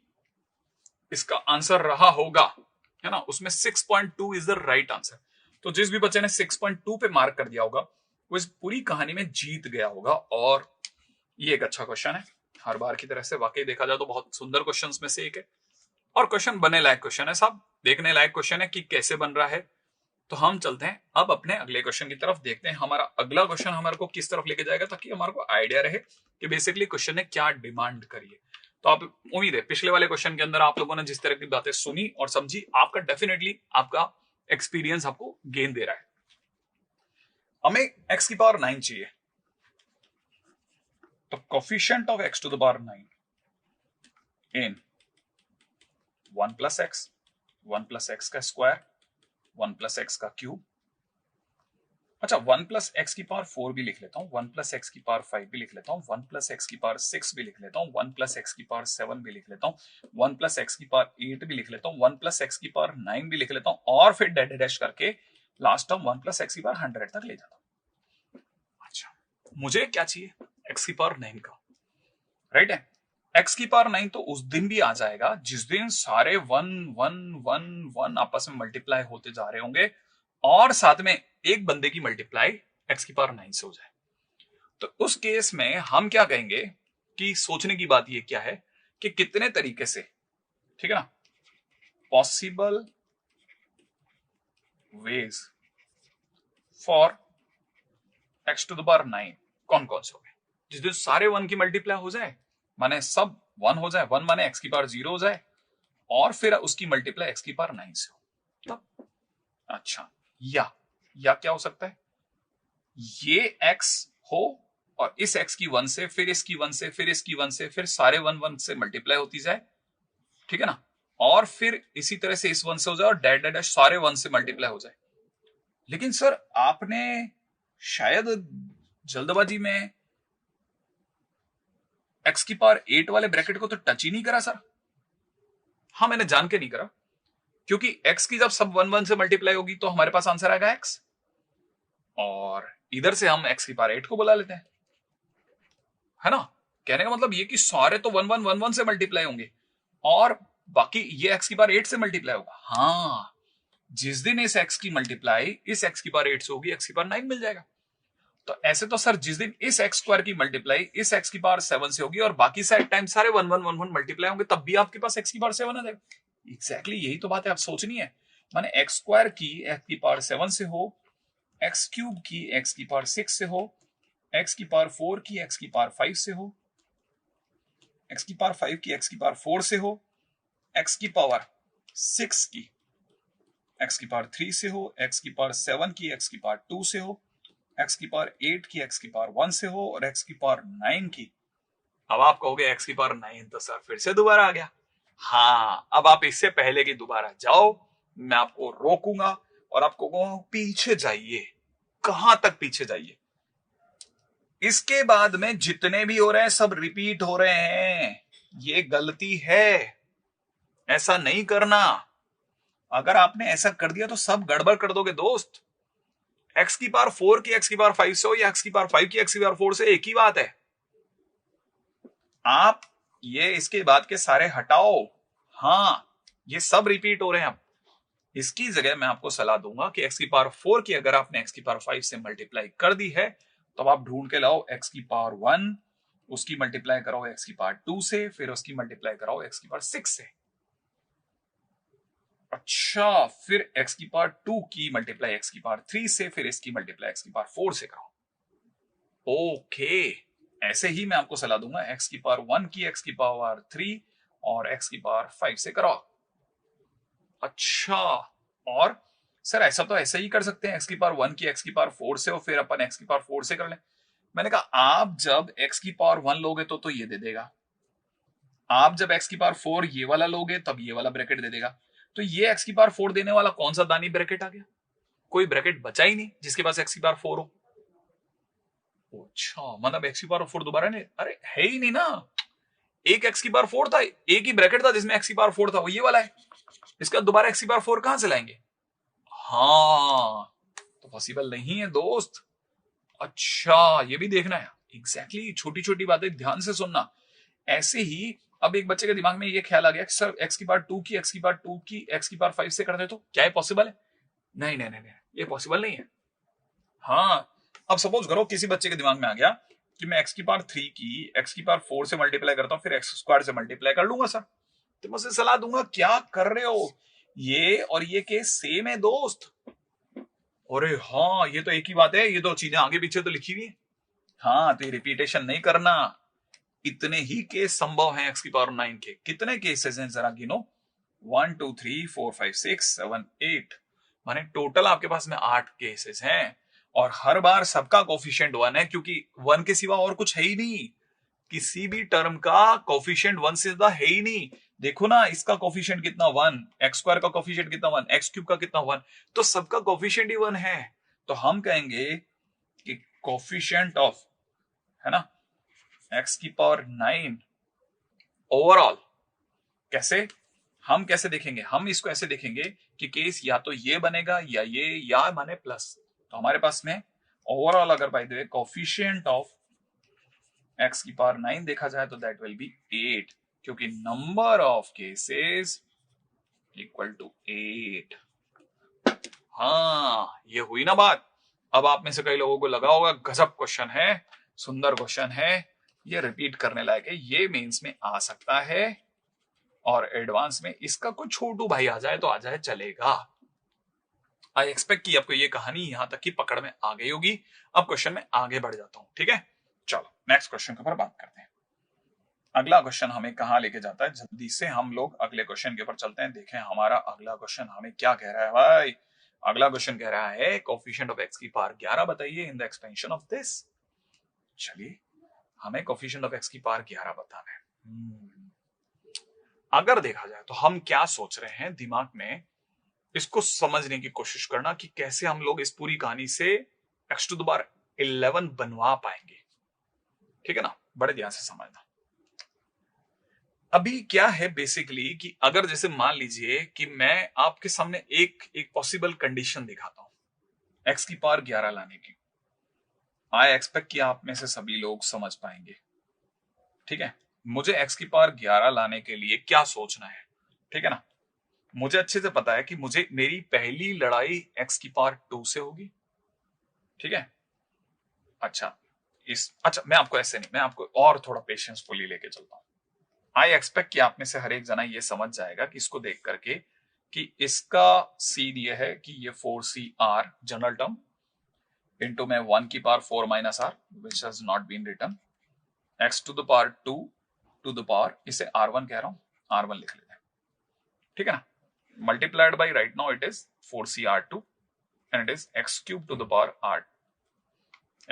Speaker 1: इसका आंसर रहा होगा, है ना, उसमें 6.2 इज द राइट आंसर। तो जिस भी बच्चे ने 6.2 पे मार्क कर दिया होगा वो इस पूरी कहानी में जीत गया होगा। और ये एक अच्छा क्वेश्चन है, हर बार की तरह से वाकई देखा जाए तो बहुत सुंदर क्वेश्चंस में से एक है, और क्वेश्चन बनने लायक क्वेश्चन है साहब, देखने लायक क्वेश्चन है कि कैसे बन रहा है। तो हम चलते हैं अब अपने अगले क्वेश्चन की तरफ, देखते हैं हमारा अगला क्वेश्चन हमारे को किस तरफ लेके जाएगा, ताकि हमारे को आइडिया रहे कि बेसिकली क्वेश्चन ने क्या डिमांड करी है। तो आप, उम्मीद है पिछले वाले क्वेश्चन के अंदर आप लोगों ने जिस तरह की बातें सुनी और समझी, आपका डेफिनेटली आपका एक्सपीरियंस आपको गेन दे रहा है। हमें x⁹ चाहिए, तो coefficient of x⁹ in 1 + x, 1 + x का स्क्वायर, 1 + x का क्यूब। अच्छा, 1 + x⁴ भी लिख लेता हूँ, 1 + x⁵ भी लिख लेता हूँ, 1 + x⁶ भी लिख लेता हूँ, 1 + x⁷ भी लिख लेता हूँ, 1 + x⁸ भी लिख लेता हूँ, 1 + x⁹ भी लिख लेता हूँ, और फिर डैश डैश करके लास्ट टर्म 1 + x⁴ तक ले जाता हूँ। अच्छा, मुझे क्या चाहिए, x⁹ का, राइट है। x⁹ तो उस दिन भी आ जाएगा जिस दिन सारे 1 1 1 1 आपस में मल्टीप्लाई होते जा रहे होंगे, और साथ में एक बंदे की मल्टीप्लाई x⁹ से हो जाए। तो उस केस में हम क्या कहेंगे कि सोचने की बात ये क्या है कि कितने तरीके से, ठीक है ना, पॉसिबल वेज फॉर x⁹ कौन कौन से हो गए, जिस दिन सारे 1 की मल्टीप्लाई हो जाए, माने सब 1 हो जाए, 1 माने x⁴ हो जाए, और फिर उसकी मल्टीप्लाई x⁹ से हो, तब। अच्छा, या क्या हो सकता है, ये x हो और इस x की 1 से, फिर इसकी 1 से, फिर इसकी 1 से, फिर सारे 1 1 से मल्टीप्लाई होती जाए, ठीक है ना, और फिर इसी तरह से इस 1 से हो जाए, और डैश डैश डैश सारे 1 से मल्टीप्लाई हो जाए। लेकिन सर आपने शायद जल्दबाजी में x⁸ वाले ब्रैकेट को तो टच ही नहीं करा सर। हाँ, मैंने जान के नहीं करा, क्योंकि x की जब सब 1 1 से मल्टीप्लाई होगी तो हमारे पास आंसर आएगा x, और इधर से हम x की पावर 8 को बुला लेते हैं, है ना। कहने का मतलब ये कि सारे तो 1 1 1 1 से मल्टीप्लाई होंगे और बाकी ये x की पावर 8 से मल्टीप्लाई होगा। हाँ, जिस दिन इस x की मल्टीप्लाई इस x की पावर 8 से होगी, x की पावर 9 मिल जाएगा। तो ऐसे तो सर जिस दिन इस x स्क्वायर की मल्टीप्लाई इस x की पावर 7 से होगी और बाकी साइड टाइम सारे 1 1 1 1 मल्टीप्लाई होंगे, तब भी आपके पास x की पावर 7 आ जाएगा। एग्जैक्टली यही तो बात है, आप सोचनी है। माने x स्क्वायर की x की पावर 7 से हो, x क्यूब की x की पावर 6 से हो, x की पावर 4 की x की पावर 5 से हो, x की पावर 5 की x की पावर 4 से हो, x की पावर 6 की x की पावर 3 से हो, x की पावर 7 की x की पावर 2 से हो, x की पावर 8 की x की पावर 1 से हो और x की पावर 9 की। अब आप कहोगे x की पावर 9 तो सर फिर से दोबारा आ गया। हाँ, अब आप इससे पहले कि दोबारा जाओ, मैं आपको रोकूंगा और आपको कहूंगा पीछे जाइए। कहां तक पीछे जाइए? इसके बाद में जितने भी हो रहे हैं सब रिपीट हो रहे हैं। ये गलती है, ऐसा नहीं करना। अगर आपने ऐसा कर दिया तो सब गड़बड़ कर दोगे दोस्त। x की पावर 4 की x की पावर 5 से हो या x की पावर 5 की x की पावर 4 से, एक ही बात है। आप ये इसके बाद के सारे हटाओ। हाँ, ये सब रिपीट हो रहे हैं। अब इसकी जगह मैं आपको सलाह दूंगा कि x की पावर 4 की अगर आपने x की पावर 5 से मल्टीप्लाई कर दी है तो आप ढूंढ के लाओ x की पावर 1, उसकी मल्टीप्लाई कराओ x की पावर 2 से, फिर उसकी मल्टीप्लाई कराओ x की पावर 6 से। अच्छा, फिर x की पावर 2 की मल्टीप्लाई x की पावर 3 से, फिर इसकी मल्टीप्लाई x की पावर 4 से कराओ। ओके, ऐसे ही मैं आपको सलाह दूंगा x की पावर 1 की x की पावर 3 और x की पावर 5 से कराओ। अच्छा, और सर ऐसा तो ऐसे ही कर सकते हैं, x की पावर 1 की x की पावर 4 से और फिर अपन x की पावर 4 से कर लें। मैंने कहा आप जब x की पावर 1 लोगे तो ये दे देगा, आप जब x की पावर 4 ये वाला लोगे तब ये वाला ब्रैकेट दे देगा। तो ये x की पावर 4 देने वाला कौन सा दानी ब्रैकेट आ गया? कोई ब्रैकेट बचा ही नहीं जिसके पास x की पावर 4 हो। अच्छा, मतलब x की पावर 4 दोबारा नहीं, अरे है ही नहीं ना। एक x की पावर 4 था, एक ही ब्रैकेट था जिसमें x की पावर 4 था, वो ये वाला है। इसका दोबारा x की पावर 4 कहां से लाएंगे? हाँ, तो पॉसिबल नहीं है दोस्त। अच्छा, ये भी देखना है। एग्जैक्टली, छोटी छोटी बातें ध्यान से सुनना। ऐसे ही अब एक बच्चे के दिमाग में ये ख्याल आ गया कि सर x की पावर 2 की x की पावर 2 की x की पावर 5 से कर दे तो क्या ये पॉसिबल है? नहीं नहीं नहीं नहीं, ये पॉसिबल नहीं है। हाँ, अब सपोज करो किसी बच्चे के दिमाग में आ गया कि मैं x की पावर 3 की x की पावर 4 से मल्टीप्लाई करता हूं, फिर x स्क्वायर से मल्टीप्लाई कर लूंगा सर। तो मैं उसे सलाह दूंगा क्या कर रहे हो, ये और ये केस सेम है दोस्त। अरे हाँ, ये तो एक ही बात है, ये तो चीजें आगे पीछे तो लिखी हुई है। हाँ, तो ये रिपीटेशन नहीं करना। इतने ही केस संभव हैं x की पावर 9 के। कितने केसेस हैं जरा गिनो? 1 2 3 4 5 6 7 8, माने टोटल आपके पास में 8 केसेस हैं और हर बार सबका कोफिशिएंट 1 है, क्योंकि 1 के सिवा और कुछ है ही नहीं। किसी भी टर्म का कोफिशिएंट 1 से ज्यादा है ही नहीं। देखो ना, इसका कोफिशिएंट कितना 1, एक्स स्क्वायर का कोफिशिएंट कितना 1, एक्स क्यूब का कितना 1, तो सबका कोफिशिएंट ही 1 है। तो हम कहेंगे कि कोफिशिएंट ऑफ, है ना, एक्स की पावर 9 ओवरऑल। कैसे? हम कैसे देखेंगे? हम इसको ऐसे देखेंगे कि केस या तो ये बनेगा या ये, या माने प्लस। तो हमारे पास में ओवरऑल अगर by the way coefficient of x की पावर 9 देखा जाए तो दैट विल बी 8, क्योंकि number of cases equal to 8। हाँ, ये हुई ना बात। अब आप में से कई लोगों को लगा होगा गजब क्वेश्चन है, सुंदर क्वेश्चन है, ये रिपीट करने लायक है, ये मेंस में आ सकता है और एडवांस में इसका कोई छोटू भाई आ जाए तो आ जाए, चलेगा। आई एक्सपेक्ट कि आपको ये कहानी यहां तक की पकड़ में आ गई होगी। अब क्वेश्चन में आगे बढ़ जाता हूं, ठीक है। चलो नेक्स्ट क्वेश्चन के ऊपर बात करते हैं। अगला क्वेश्चन हमें कहां लेके जाता है, जल्दी से हम लोग अगले क्वेश्चन के ऊपर चलते हैं। देखें हमारा अगला क्वेश्चन हमें क्या कह रहा है भाई। अगला क्वेश्चन कह रहा है कोफिशिएंट ऑफ x की पावर 11 बताइए in the expansion of this. चलिए, हमें कोफिशिएंट ऑफ x की पावर 11 बताना है। अगर देखा जाए तो हम क्या सोच रहे हैं दिमाग में, इसको समझने की कोशिश करना कि कैसे हम लोग इस पूरी कहानी से x टू द पावर 11 बनवा पाएंगे। ठीक है ना, बड़े ध्यान से समझना। अभी क्या है बेसिकली कि अगर जैसे मान लीजिए कि मैं आपके सामने एक पॉसिबल कंडीशन दिखाता हूं x की पावर 11 लाने की। आई एक्सपेक्ट कि आप में से सभी लोग समझ पाएंगे। ठीक है, मुझे x की पावर 11 लाने के लिए क्या सोचना है, ठीक है ना। मुझे अच्छे से पता है कि मुझे मेरी पहली लड़ाई x की पावर 2 से होगी, ठीक है। अच्छा मैं आपको ऐसे नहीं, मैं आपको और थोड़ा पेशेंसफुली लेके चलता हूँ। आई एक्सपेक्ट कि आप में से हर एक जना ये समझ जाएगा कि इसको देख करके कि इसका सीन ये है कि ये 4CR जनरल टर्म इंटू में 1 की पावर 4 minus R which has not been written, x to the power 2 to the power, इसे R1 कह रहा हूं, R1 लिख लेते हैं, ठीक है ना। Multiplied by right now it is 4CR2 and it is x cube two the power R,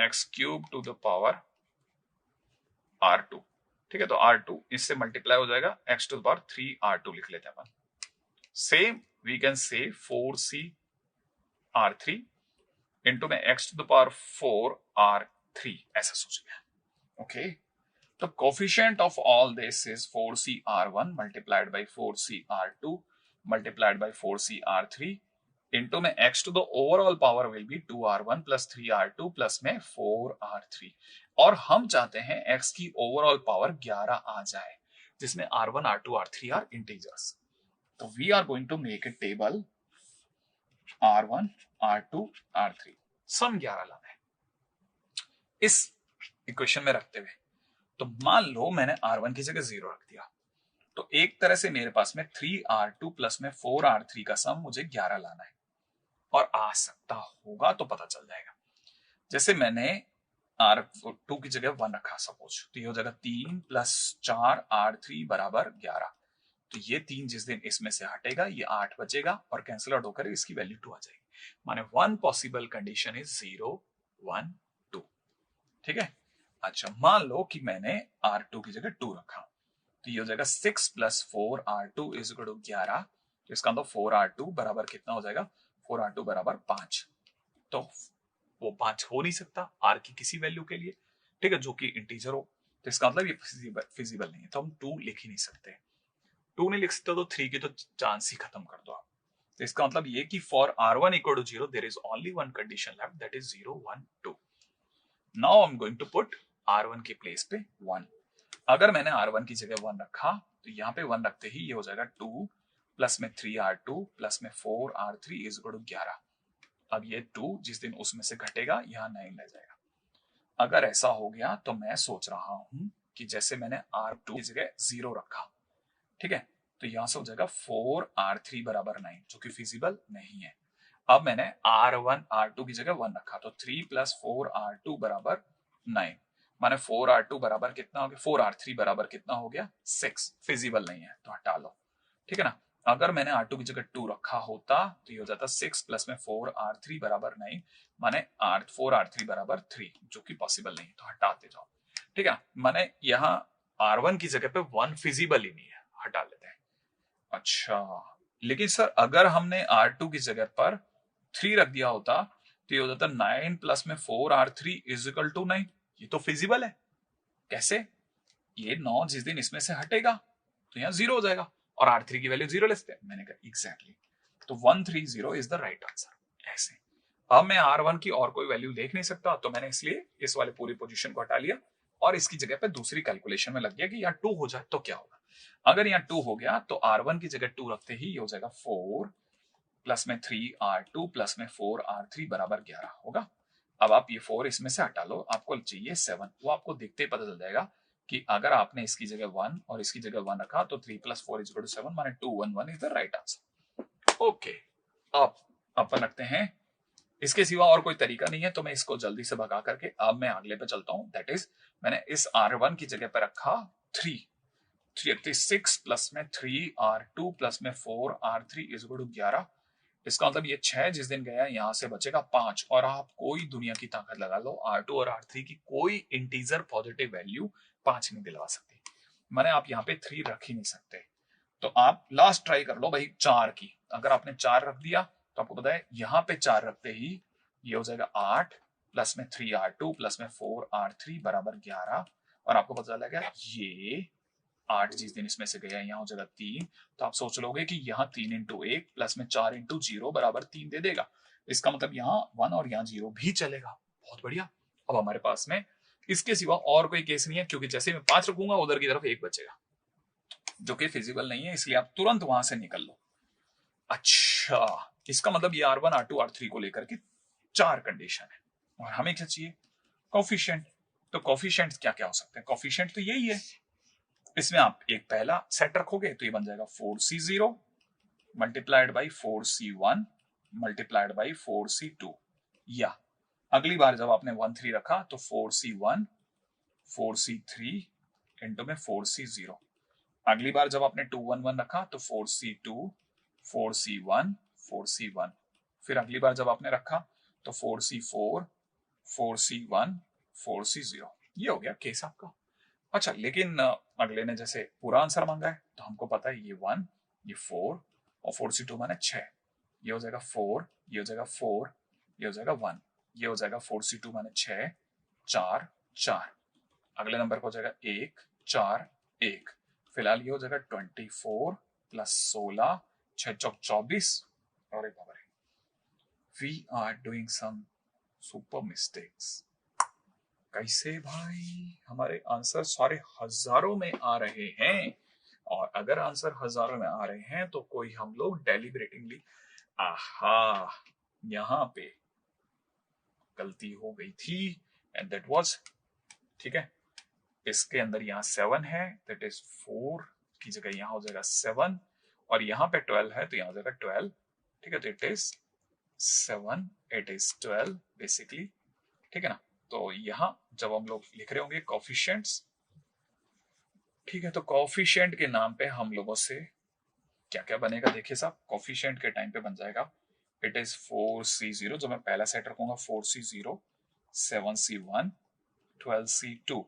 Speaker 1: x cube two the power R2, ठीक है। तो R2 इससे मल्टीप्लाई हो जाएगा, x to the power 3R2 लिख लेते हैं अपन। Same we can say 4CR3 into में x to the power 4R3, ऐसा सोचिए, ओके। तो coefficient of all this is 4CR1 multiplied by 4CR2 multiplied by 4CR3 into में x to the overall power will be 2R1 plus 3R2 plus में 4R3, और हम चाहते हैं x की ओवरऑल पावर 11 आ जाए, जिसमें R1 R2 R3 are integers. तो we are going to make a table R1 R2 R3, sum 11 लाना है इस इक्वेशन में रखते हुए। तो मान लो मैंने R1 की जगह 0 रख दिया, तो एक तरह से मेरे पास में 3R2 प्लस में 4R3 का सम मुझे 11 लाना है, और आ सकता होगा तो पता चल जाएगा। जैसे मैंने R2 की जगह 1 रखा सपोज, तो ये हो जाएगा 3 प्लस 4R3 बराबर 11। तो ये 3 जिस दिन इसमें से हटेगा ये 8 बचेगा और कैंसिल आउट होकर इसकी वैल्यू 2 आ जाएगी। माने 1 पॉसिबल कंडीशन इज 0 1 2, ठीक है। अच्छा मान लो कि मैंने R2 की जगह 2 रखा, तो ये हो जाएगा 6 plus 4R2 is equal to 11। तो इसका मतलब 4R2 बराबर कितना हो जाएगा, 4R2 बराबर 5। तो वो 5 हो नहीं सकता R की किसी वैल्यू के लिए, ठीक है, जो कि इंटीजर हो। तो इसका मतलब ये फिजिबल नहीं है, तो हम 2 लिख ही नहीं सकते। 2 नहीं लिख सकते तो 3 की तो चांस ही खत्म कर दो आप। तो इसका मतलब ये कि for R1 equal to 0 there is only one condition left, that is 0 1 2। Now I am going to put R1 की प्लेस पे 1। अगर मैंने R1 की जगह 1 रखा तो यहाँ पे 1 रखते ही ये हो जाएगा 2 प्लस में 3R2 प्लस में 4R3 इज इक्वल टू 11। अब ये 2 जिस दिन उसमें से घटेगा यहाँ 9 रह जाएगा। अगर ऐसा हो गया तो मैं सोच रहा हूं कि जैसे मैंने R2 की जगह 0 रखा, ठीक है, तो यहां से हो जाएगा 4R3 बराबर 9, जो कि फिजिबल नहीं है। अब मैंने R1 R2 की जगह 1 रखा, तो 3 प्लस 4R2 बराबर 9, माने 4R2 बराबर कितना हो गया, 4R3 बराबर कितना हो गया 6, फिजिबल नहीं है तो हटा लो, ठीक है ना। अगर मैंने R2 की जगह 2 रखा होता तो ये हो जाता 6 प्लस में 4R3 बराबर 9, माने 4R3 बराबर 3, जो कि पॉसिबल नहीं है तो हटाते जाओ, ठीक है। माने यहाँ R1 की जगह पे 1 फिजिबल ही नहीं है, हटा लेते हैं। अच्छा लेकिन सर अगर हमने R2 की जगह पर 3 रख दिया होता तो ये हो जाता 9 प्लस में 4R3 इज इक्वल टू 9, ये तो फिजिबल है। कैसे, ये 9 जिस दिन इसमें से हटेगा तो यहाँ 0 हो जाएगा और R3 की वैल्यू 0 लेते हैं। मैंने कहा एग्जैक्टली, तो 130 इज द राइट आंसर। ऐसे अब मैं R1 की और कोई वैल्यू देख नहीं सकता, तो मैंने इसलिए इस वाले पूरी पोजीशन को हटा लिया और इसकी जगह पे दूसरी कैलकुलेशन में लग गया कि यहाँ 2 हो जाए तो क्या होगा। अगर यहाँ 2 हो गया तो R1 की जगह 2 रखते ही ये हो जाएगा 4 प्लस में 3R2 प्लस में 4R3 बराबर 11 होगा। अब आप ये 4 इसमें से हटा लो, आपको चाहिए 7। वो आपको देखते ही पता चल जाएगा कि अगर आपने इसकी जगह 1 और इसकी जगह 1 रखा तो 3 प्लस 4 इज इक्वल टू 7, माने 2 1 1 is the right answer. Okay, अब अपन रखते हैं, इसके सिवा और कोई तरीका नहीं है तो मैं इसको जल्दी से भगा करके अब मैं अगले पे चलता हूं। दैट इज मैंने इस R1 की जगह पे रखा 3 6 प्लस में 3R2 प्लस में 4R3 इज इक्वल टू 11। इसका मतलब ये 6 जिस दिन गया यहां से बचेगा 5, और आप कोई दुनिया की ताकत लगा लो R2 और R3 की कोई इंटीजर पॉजिटिव वैल्यू 5 नहीं दिलवा सकती, माने आप यहाँ पे 3 रख ही नहीं सकते। तो आप लास्ट ट्राई कर लो भाई 4 की, अगर आपने 4 रख दिया तो आपको पता है यहाँ पे 4 रखते ही ये हो जाएगा 8 प्लस में 3R2 प्लस में 4R3 बराबर 11, और आपको पता चलेगा ये 8 जिस दिन इसमें से गया यहाँ हो जाएगा 3। तो आप सोच लोगे कि यहाँ 3 इंटू 1 प्लस में 4 इंटू 0 बराबर 3 दे देगा। इसका मतलब यहाँ 1 और यहाँ 0 भी चलेगा। बहुत बढ़िया, अब हमारे पास में इसके सिवा और कोई केस नहीं है, क्योंकि जैसे मैं 5 रखूंगा उधर की तरफ 1 बचेगा, जो कि फिजिबल नहीं है, इसलिए आप तुरंत वहां से निकल लो। अच्छा, इसका मतलब ये R1 R2 R3 को लेकर के 4 कंडीशन है, और हमें क्या चाहिए? कॉफिशिएंट। तो कॉफिशिएंट क्या क्या हो सकते हैं? कॉफिशिएंट तो यही है, इसमें आप एक पहला सेट रखोगे तो ये बन जाएगा 4C0 multiplied by 4C1 multiplied by 4C2, या अगली बार जब आपने 1 3 रखा तो 4C1 4C3 इंटू में 4C0, अगली बार जब आपने 2 1 1 रखा तो 4C2 4C1 4C1, फिर अगली बार जब आपने रखा तो 4C4 4C1 4C0। ये हो गया केस आपका। अच्छा, लेकिन अगले ने जैसे पूरा आंसर मांगा है, तो हमको पता है ये 1 ये 4 और 4C2 माने 6, ये हो जाएगा 4, ये हो जाएगा 4, ये हो जाएगा 1, ये हो जाएगा 4C2 माने 6 4 4, अगले नंबर को हो जाएगा 1 4 1, फिलहाल ये हो जाएगा 24 प्लस 16 6 चौक 24, और एक बार we are doing some super mistakes. कैसे भाई? हमारे आंसर सारे हजारों में आ रहे हैं, और अगर आंसर हजारों में आ रहे हैं तो कोई हम लोग डेलिब्रेटिंगली, आहा, यहां पे गलती हो गई थी, एंड दैट वाज, ठीक है, इसके अंदर यहाँ 7 है, दैट इज 4 की जगह यहाँ हो जाएगा 7, और यहाँ पे 12 है तो यहाँ हो जाएगा 12, ठीक है, तो it is 7 it is 12 basically, ठीक है ना। तो यहाँ जब हम लोग लिख रहे होंगे कॉफिशिएंट्स, ठीक है, तो कॉफिशिएंट के नाम पे हम लोगों से क्या क्या बनेगा, देखिए साहब, कॉफिशिएंट के टाइम पे बन जाएगा इट इज 4C0, जो मैं पहला सेट रखूंगा 4C0 7C1 12C2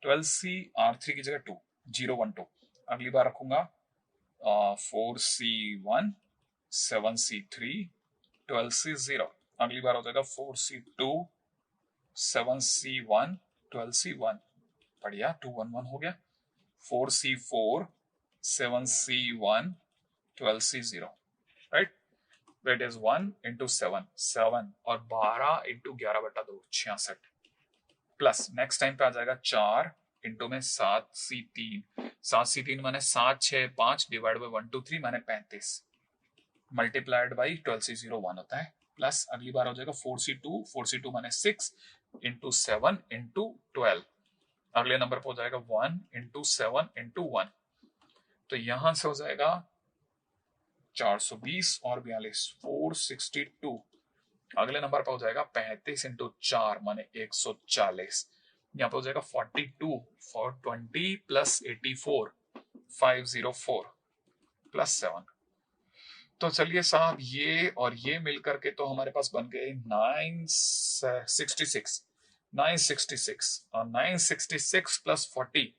Speaker 1: 12C R3 की जगह 2 0 1 2, अगली बार रखूंगा 4C1 7C3 12C0, अगली बार हो जाएगा 4C2 7C1 12C1, बढ़िया, 2 1 1 हो गया, 4C4 7C1 12C0, right, that is 1 into 7 7 और 12 इंटू 11/2 66, प्लस नेक्स्ट टाइम पे आ जाएगा 4 इंटू में 7C3 7C3 माने 7 6 5 डिवाइड बाई 1 2 3 माने 35 मल्टीप्लाइड बाई 12C0 1 होता है, प्लस अगली बार हो जाएगा 4C2 माने 6 इंटू 7 इंटू 12, अगले नंबर पर हो जाएगा 1 इंटू 7 इंटू 1, तो यहां से हो जाएगा 420 और 42 462, अगले नंबर पर हो जाएगा 35 इंटू 4 माने 140, यहाँ पे हो जाएगा 42 420 प्लस 84 504 प्लस 7, तो चलिए साहब ये और ये मिलकर के तो हमारे पास बन गए 966 और 966 प्लस 40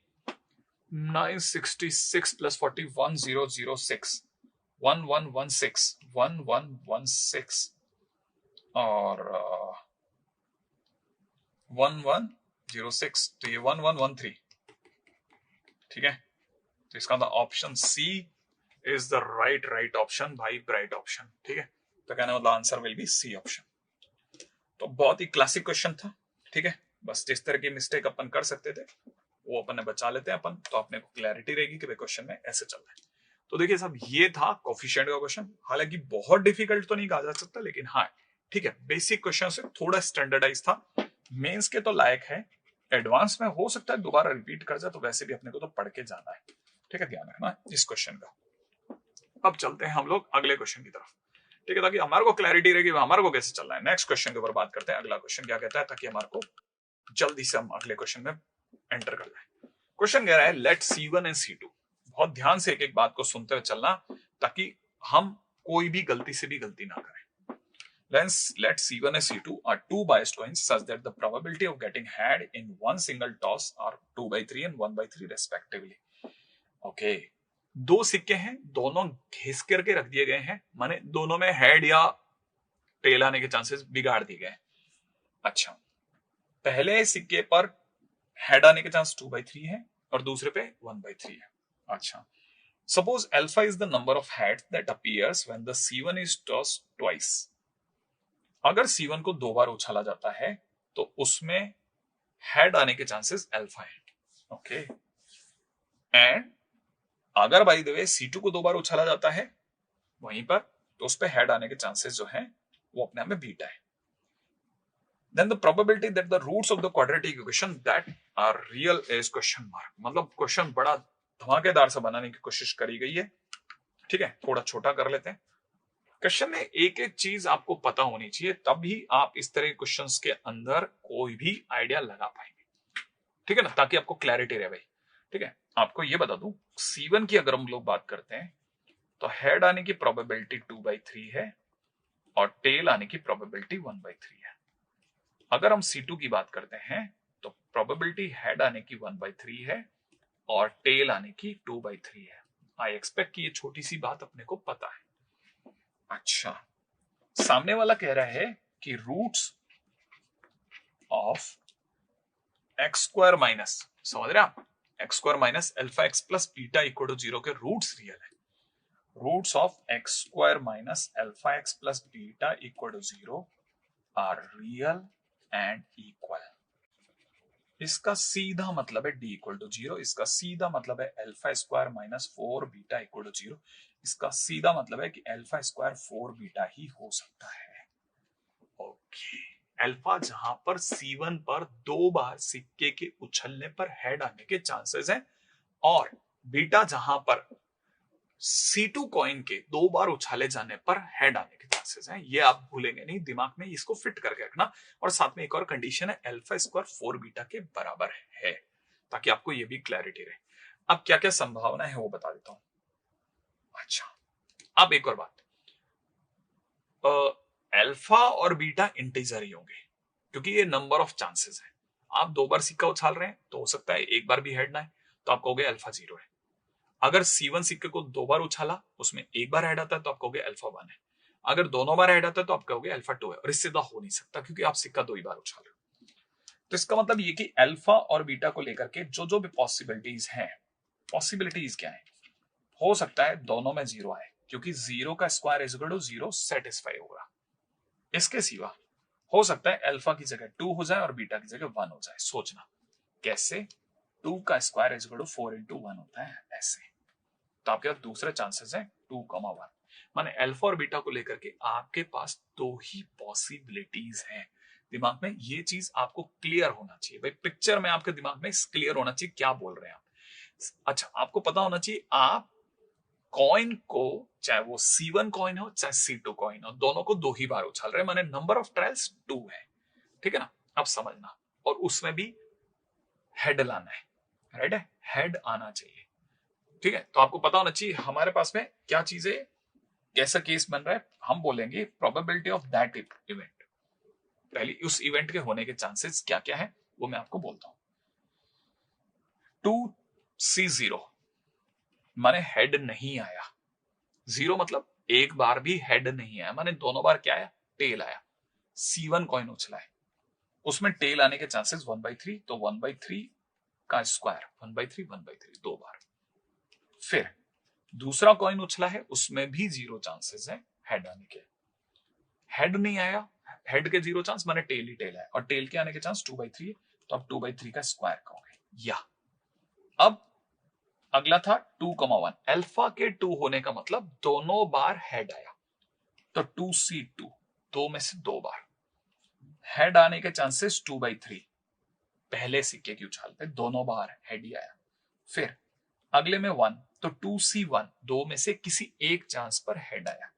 Speaker 1: 966 प्लस 40 1006 1116 और 1106, तो ये 1113, ठीक है, तो इसका option C is the right option भाई, राइट ऑप्शन, ठीक है, तो कहने वाला answer will be C option. तो बहुत ही क्लासिक क्वेश्चन था, ठीक है, बस जिस तरह की मिस्टेक अपन कर सकते थे वो अपन ने बचा लेते हैं अपन, तो अपने को क्लैरिटी रहेगी कि भाई क्वेश्चन में ऐसे चल रहा है। तो देखिए साहब, ये था कोफिशिएंट का क्वेश्चन, हालांकि बहुत डिफिकल्ट तो नहीं कहा जा सकता, लेकिन हाँ ठीक है, बेसिक क्वेश्चन से थोड़ा स्टैंडर्डाइज था, मेंस के तो लायक है, एडवांस में हो सकता है दोबारा रिपीट कर जाए, तो वैसे भी अपने को तो पढ़ के जाना है, ठीक है, ध्यान रखना इस क्वेश्चन का। अब चलते हैं हम लोग अगले क्वेश्चन की तरफ, ठीक है, ताकि हमारे को क्लैरिटी रहेगी हमारे को कैसे चलना है। नेक्स्ट क्वेश्चन के ऊपर बात करते हैं, अगला क्वेश्चन क्या कहता है, ताकि हमारे को जल्दी से हम अगले क्वेश्चन में एंटर कर जाए। क्वेश्चन कह रहा है लेट C1 एंड C2, बहुत ध्यान से एक एक बात को सुनते हुए चलना, ताकि हम कोई भी गलती से भी गलती ना करें। Let C1 and C2 are two biased coins such that the probability of getting had in one single toss are 2/3 and 1/3 respectively. Okay, दो सिक्के हैं, दोनों घिस करके रख दिए गए हैं, माने दोनों में हेड या टेल आने के चांसेस बिगाड़ दिए गए। अच्छा, पहले सिक्के पर हेड आने के चांस 2/3 है और दूसरे पे 1/3 है। अच्छा, suppose alpha is the number of heads that appears when the C1 is tossed twice. अगर C1 को 2 बार उछाला जाता है तो उसमें हेड आने के चांसेस अल्फा है। ओके, एंड अगर बाय द वे C2 को 2 बार उछाला जाता है वहीं पर, तो उस पे हेड आने के चांसेस जो है वो अपने आप में बीटा है। Then the probability that the roots of the quadratic equation that are real is question mark। मतलब क्वेश्चन बड़ा धमाकेदार सा बनाने की कोशिश करी गई है। ठीक है, थोड़ा छोटा कर लेते हैं। क्वेश्चन में एक एक चीज आपको पता होनी चाहिए, तभी आप इस तरह के क्वेश्चंस के अंदर कोई भी आइडिया लगा पाएंगे। ठीक है ना, ताकि आपको क्लैरिटी रहे भाई। ठीक है, आपको ये बता दूं, C1 की अगर हम लोग बात करते हैं तो हेड आने की प्रोबेबिलिटी 2/3 है और टेल आने की प्रोबेबिलिटी 1/3 है। अगर हम C2 की बात करते हैं तो प्रोबेबिलिटी हेड आने की 1/3 है और टेल आने की 2/3 है। आई एक्सपेक्ट कि ये छोटी सी बात अपने को पता है। अच्छा, सामने वाला कह रहा है कि roots of x square minus, समझ रहे आप, x square minus alpha x plus beta equal to 0 के रूट्स रियल है। Roots of x square minus alpha x plus beta equal to 0 are real and equal. इसका सीधा मतलब है d equal to 0, इसका सीधा मतलब है alpha square minus 4 beta equal to 0, इसका सीधा मतलब है कि अल्फा स्क्वायर 4 बीटा ही हो सकता है। ओके, अल्फा जहां पर C1 पर 2 बार सिक्के के उछलने पर हेड आने के चांसेस हैं और बीटा जहां पर C2 कॉइन के 2 बार उछाले जाने पर हेड आने के चांसेस हैं। ये आप भूलेंगे नहीं, दिमाग में इसको फिट करके रखना। और साथ में एक और कंडीशन है, अल्फा स्क्वायर 4 बीटा के बराबर है, ताकि आपको ये भी क्लैरिटी रहे। अब क्या क्या संभावना है वो बता देता हूं। अच्छा, अब एक और बात, अल्फा और बीटा इंटीजर ही होंगे क्योंकि ये नंबर ऑफ चांसेस है। आप 2 बार सिक्का उछाल रहे हैं तो हो सकता है एक बार भी हेड ना है, तो आप कहोगे अल्फा 0 है। अगर C1 सिक्के को 2 बार उछाला, उसमें एक बार हेड आता है तो आप कहोगे अल्फा 1 है। अगर दोनों बार हेड आता है तो आप कहोगे अल्फा 2 है, और इससे ज्यादा हो नहीं सकता क्योंकि आप सिक्का 2 ही बार उछाल रहे हो। तो इसका मतलब ये कि अल्फा और बीटा को लेकर के जो जो भी पॉसिबिलिटीज हैं, पॉसिबिलिटीज क्या है, हो सकता है दोनों में 0 आए क्योंकि 0 का square is equal to 0 satisfy होगा। इसके सिवा हो सकता है अल्फा की जगह 2 हो जाए और बीटा की जगह 1 हो जाए। सोचना कैसे, 2 का square is equal to 4 into 1 होता है ऐसे। तो आपके पास दूसरे चांसेस है 2,1। माने अल्फा और बीटा को लेकर के आपके पास 2 ही पॉसिबिलिटीज हैं। दिमाग में ये चीज आपको क्लियर होना चाहिए भाई, पिक्चर में आपके दिमाग में क्लियर होना चाहिए क्या बोल रहे हैं आप। अच्छा, आपको पता होना चाहिए आप कॉइन को, चाहे वो C1 कॉइन हो चाहे C2 कॉइन हो, दोनों को 2 ही बार उछाल रहे हैं, माने नंबर ऑफ ट्रायल्स 2 है। ठीक है ना, अब समझना, और उसमें भी हेड लाना है, राइट है, हेड आना चाहिए। ठीक है, तो आपको पता होना चाहिए हमारे पास में क्या चीजें, कैसा केस बन रहा है। हम बोलेंगे प्रोबेबिलिटी ऑफ दैट इवेंट, पहले उस इवेंट के होने के चांसेस क्या क्या है वो मैं आपको बोलता हूं। 2C0 माने हेड नहीं आया, 0 मतलब एक बार भी हेड नहीं आया, माने दोनों बार क्या आया, टेल आया। C1 कॉइन उछला है, उसमें टेल आने के चांसेस 1/3, तो 1/3 का स्क्वायर 1/3 1/3 2 बार। फिर दूसरा कॉइन उछला है, उसमें भी 0 चांसेस है हेड आने के, हेड नहीं आया, हेड के 0 चांस, माने टेल ही टेल है, और टेल के आने के चांस 2/3 है, तो आप 2/3 का स्क्वायर कहोगे। या अब अगला था 2,1, अल्फा के 2 होने का मतलब दोनों बार हेड आया, तो 2C2 2 में से 2 बार हेड आने के चांसेस 2/3, पहले सिक्के की उछाल पे दोनों बार हेड ही आया। फिर अगले में 1, तो 2C1 2 में से किसी एक चांस पर हेड आया,